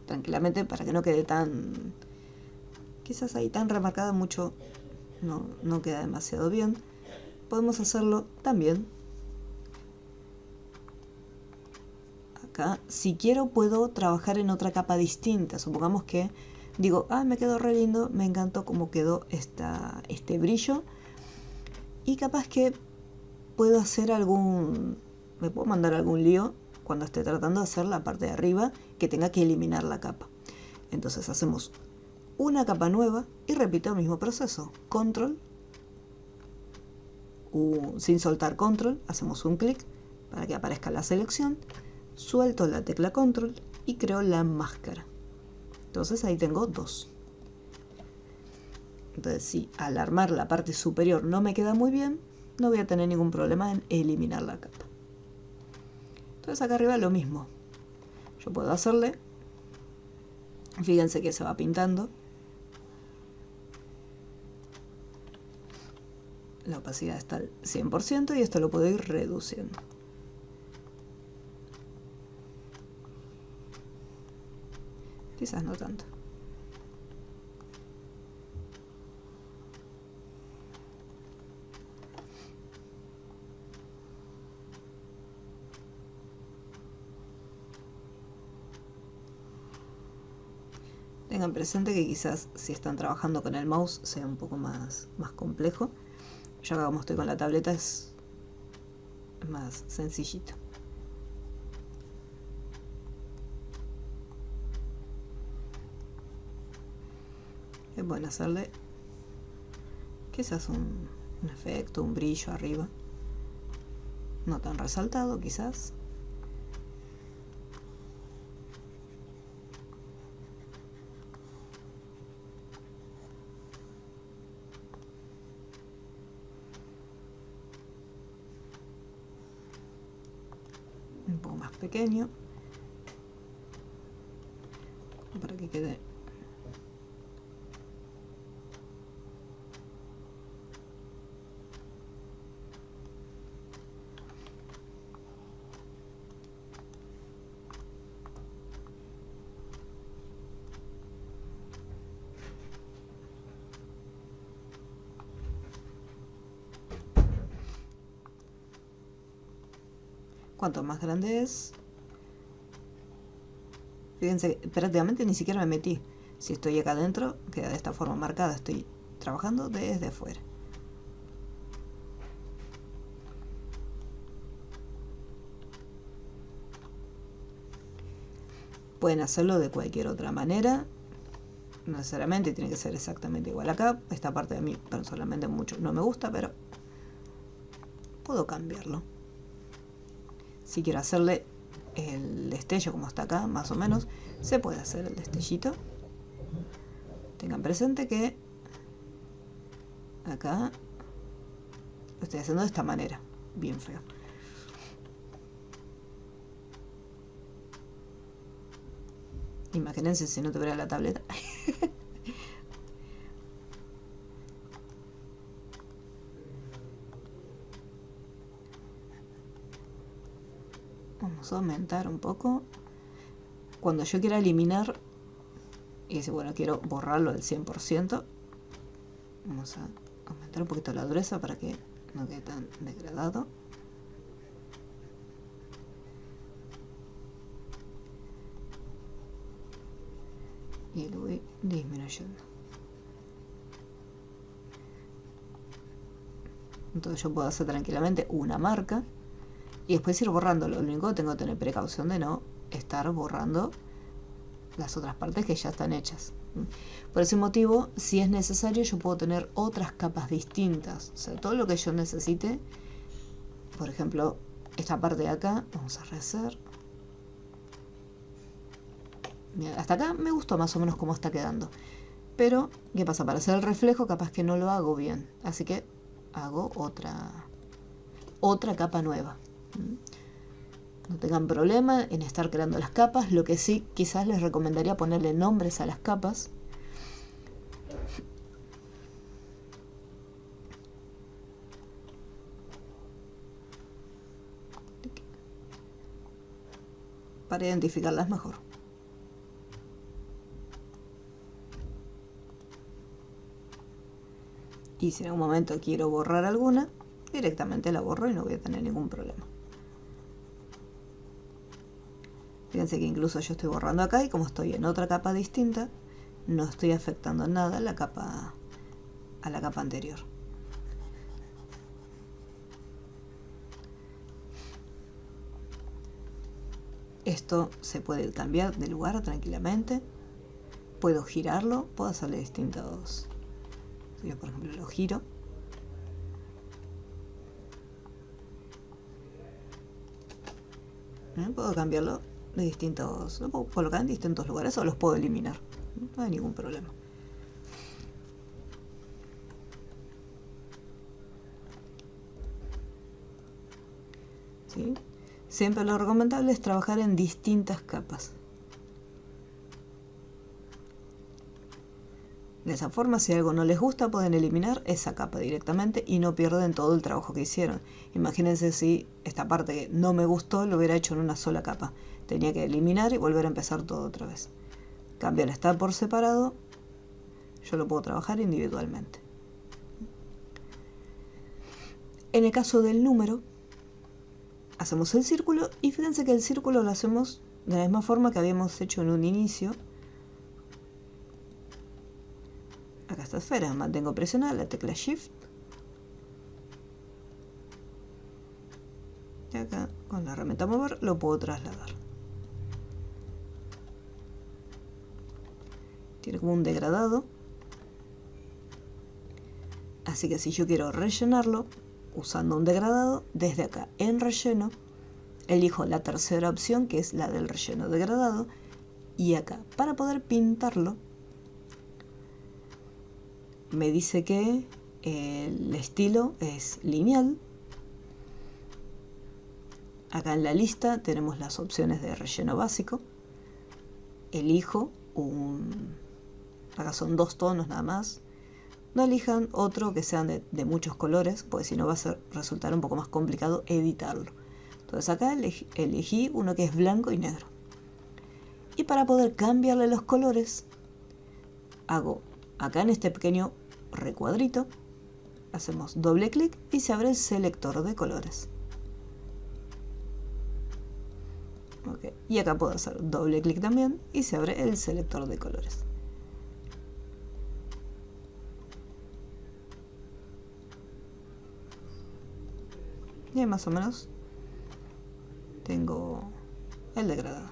tranquilamente para que no quede tan, quizás ahí tan remarcada mucho, no queda demasiado bien. Podemos hacerlo también acá. Si quiero puedo trabajar en otra capa distinta. Supongamos que digo, me quedó re lindo, me encantó cómo quedó este brillo, y capaz que puedo hacer me puedo mandar algún lío cuando esté tratando de hacer la parte de arriba que tenga que eliminar la capa. Entonces hacemos una capa nueva y repito el mismo proceso. Control, sin soltar control, hacemos un clic para que aparezca la selección, suelto la tecla control y creo la máscara. Entonces ahí tengo dos. Entonces si al armar la parte superior no me queda muy bien, no voy a tener ningún problema en eliminar la capa. Entonces acá arriba lo mismo. Yo puedo hacerle, fíjense que se va pintando. La opacidad está al 100% y esto lo puedo ir reduciendo. Quizás no tanto. Tengan presente que quizás si están trabajando con el mouse sea un poco más complejo. Yo acá como estoy con la tableta es más sencillito. Es bueno hacerle quizás un efecto, un brillo arriba. No tan resaltado quizás. Un poco más pequeño para que quede cuanto más grande es. Fíjense, prácticamente ni siquiera me metí. Si estoy acá adentro, queda de esta forma marcada. Estoy trabajando desde afuera. Pueden hacerlo de cualquier otra manera. No necesariamente tiene que ser exactamente igual acá. Esta parte de mí personalmente mucho no me gusta, pero puedo cambiarlo. Si quiero hacerle el destello como está acá, más o menos, se puede hacer el destellito. Tengan presente que acá lo estoy haciendo de esta manera, bien feo. Imagínense si no tuviera la tableta. Vamos a aumentar un poco. Cuando yo quiera eliminar, y si bueno, quiero borrarlo al 100%, vamos a aumentar un poquito la dureza para que no quede tan degradado. Y lo voy disminuyendo. Entonces yo puedo hacer tranquilamente una marca y después ir borrándolo. Lo único que tengo que tener precaución de no estar borrando las otras partes que ya están hechas. Por ese motivo, si es necesario, yo puedo tener otras capas distintas. O sea, todo lo que yo necesite. Por ejemplo, esta parte de acá, vamos a rehacer. Mira, hasta acá me gustó más o menos cómo está quedando. Pero, ¿qué pasa? Para hacer el reflejo capaz que no lo hago bien. Así que hago otra capa nueva. No tengan problema en estar creando las capas. Lo que sí, quizás les recomendaría ponerle nombres a las capas. para identificarlas mejor. Y si en algún momento quiero borrar alguna, directamente la borro y no voy a tener ningún problema. Fíjense que incluso yo estoy borrando acá y como estoy en otra capa distinta, no estoy afectando en nada a la capa anterior. Esto se puede cambiar de lugar tranquilamente. Puedo girarlo, puedo hacerle distintos... Yo por ejemplo lo giro. Puedo cambiarlo de distintos... Lo puedo colocar en distintos lugares o los puedo eliminar. No hay ningún problema. ¿Sí? Siempre lo recomendable es trabajar en distintas capas. De esa forma, si algo no les gusta, pueden eliminar esa capa directamente y no pierden todo el trabajo que hicieron. Imagínense si esta parte que no me gustó lo hubiera hecho en una sola capa. Tenía que eliminar y volver a empezar todo otra vez. Cambio al estar por separado, yo lo puedo trabajar individualmente. En el caso del número, hacemos el círculo y fíjense que el círculo lo hacemos de la misma forma que habíamos hecho en un inicio. Acá esta esfera, mantengo presionada la tecla Shift. Y acá con la herramienta mover lo puedo trasladar. Tiene como un degradado. Así que si yo quiero rellenarlo usando un degradado, desde acá en relleno, elijo la tercera opción que es la del relleno degradado. Y acá para poder pintarlo, me dice que el estilo es lineal. Acá en la lista tenemos las opciones de relleno básico. Elijo acá son 2 tonos nada más. No elijan otro que sean de muchos colores, porque si no va a resultar un poco más complicado editarlo. Entonces acá elegí uno que es blanco y negro. Y para poder cambiarle los colores, hago acá en este pequeño recuadrito, hacemos doble clic y se abre el selector de colores. Okay. Y acá puedo hacer doble clic también y se abre el selector de colores. Y ahí más o menos tengo el degradado.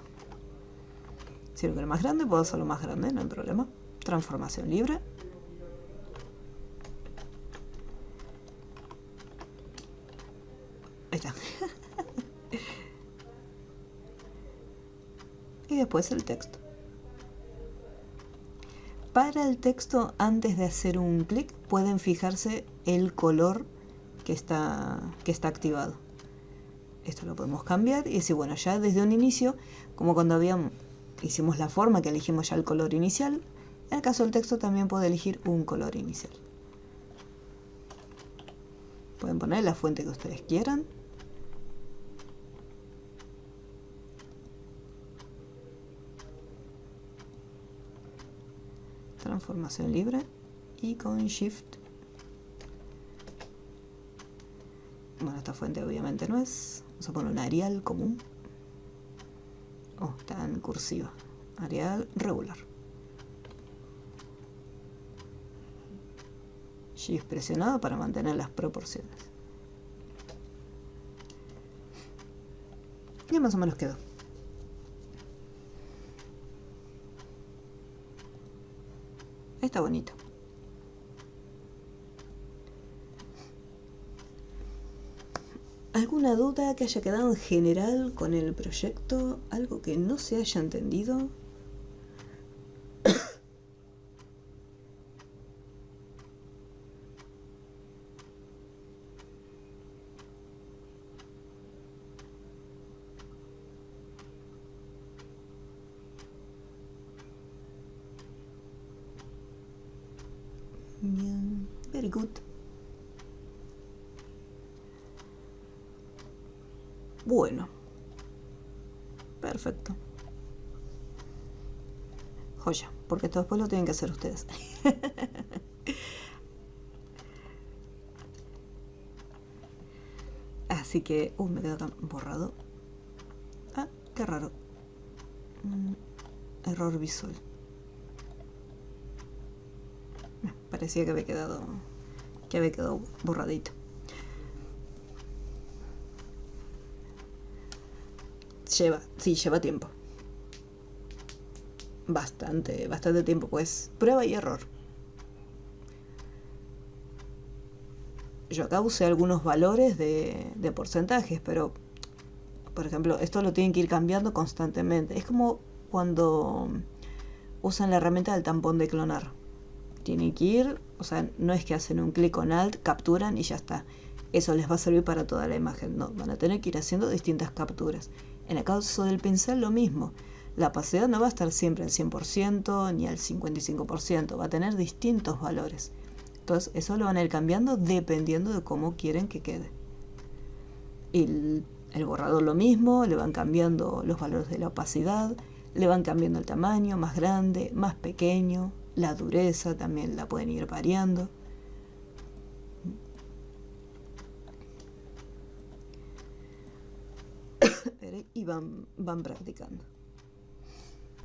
Si lo quiero más grande, puedo hacerlo más grande, no hay problema. Transformación libre. Ahí está. Y después el texto. Para el texto, antes de hacer un clic, pueden fijarse el color que está activado. Esto lo podemos cambiar y decir, bueno, ya desde un inicio, como cuando hicimos la forma que elegimos ya el color inicial, en el caso del texto también puedo elegir un color inicial. Pueden poner la fuente que ustedes quieran. Transformación libre y con Shift. Bueno, esta fuente obviamente no es. Vamos a poner un Arial común. Oh, está en cursiva. Arial regular. Shift presionado para mantener las proporciones. Y más o menos quedó. Está bonito. ¿Alguna duda que haya quedado en general con el proyecto? ¿Algo que no se haya entendido? Bien, very good. Bueno, Perfecto. Joya, porque esto después lo tienen que hacer ustedes. Así que... me quedo acá borrado. Ah, qué raro. Error visual. Parecía que había quedado borradito. Lleva tiempo. Bastante tiempo, pues. Prueba y error. Yo acá usé algunos valores de porcentajes, pero, por ejemplo, esto lo tienen que ir cambiando constantemente. Es como cuando usan la herramienta del tampón de clonar. Tienen que ir, o sea, no es que hacen un clic con Alt, capturan y ya está. Eso les va a servir para toda la imagen. No, van a tener que ir haciendo distintas capturas. En el caso del pincel, lo mismo. La opacidad no va a estar siempre al 100% ni al 55%. Va a tener distintos valores. Entonces, eso lo van a ir cambiando dependiendo de cómo quieren que quede. Y el borrador lo mismo, le van cambiando los valores de la opacidad, le van cambiando el tamaño, más grande, más pequeño, la dureza también la pueden ir variando. Y van practicando.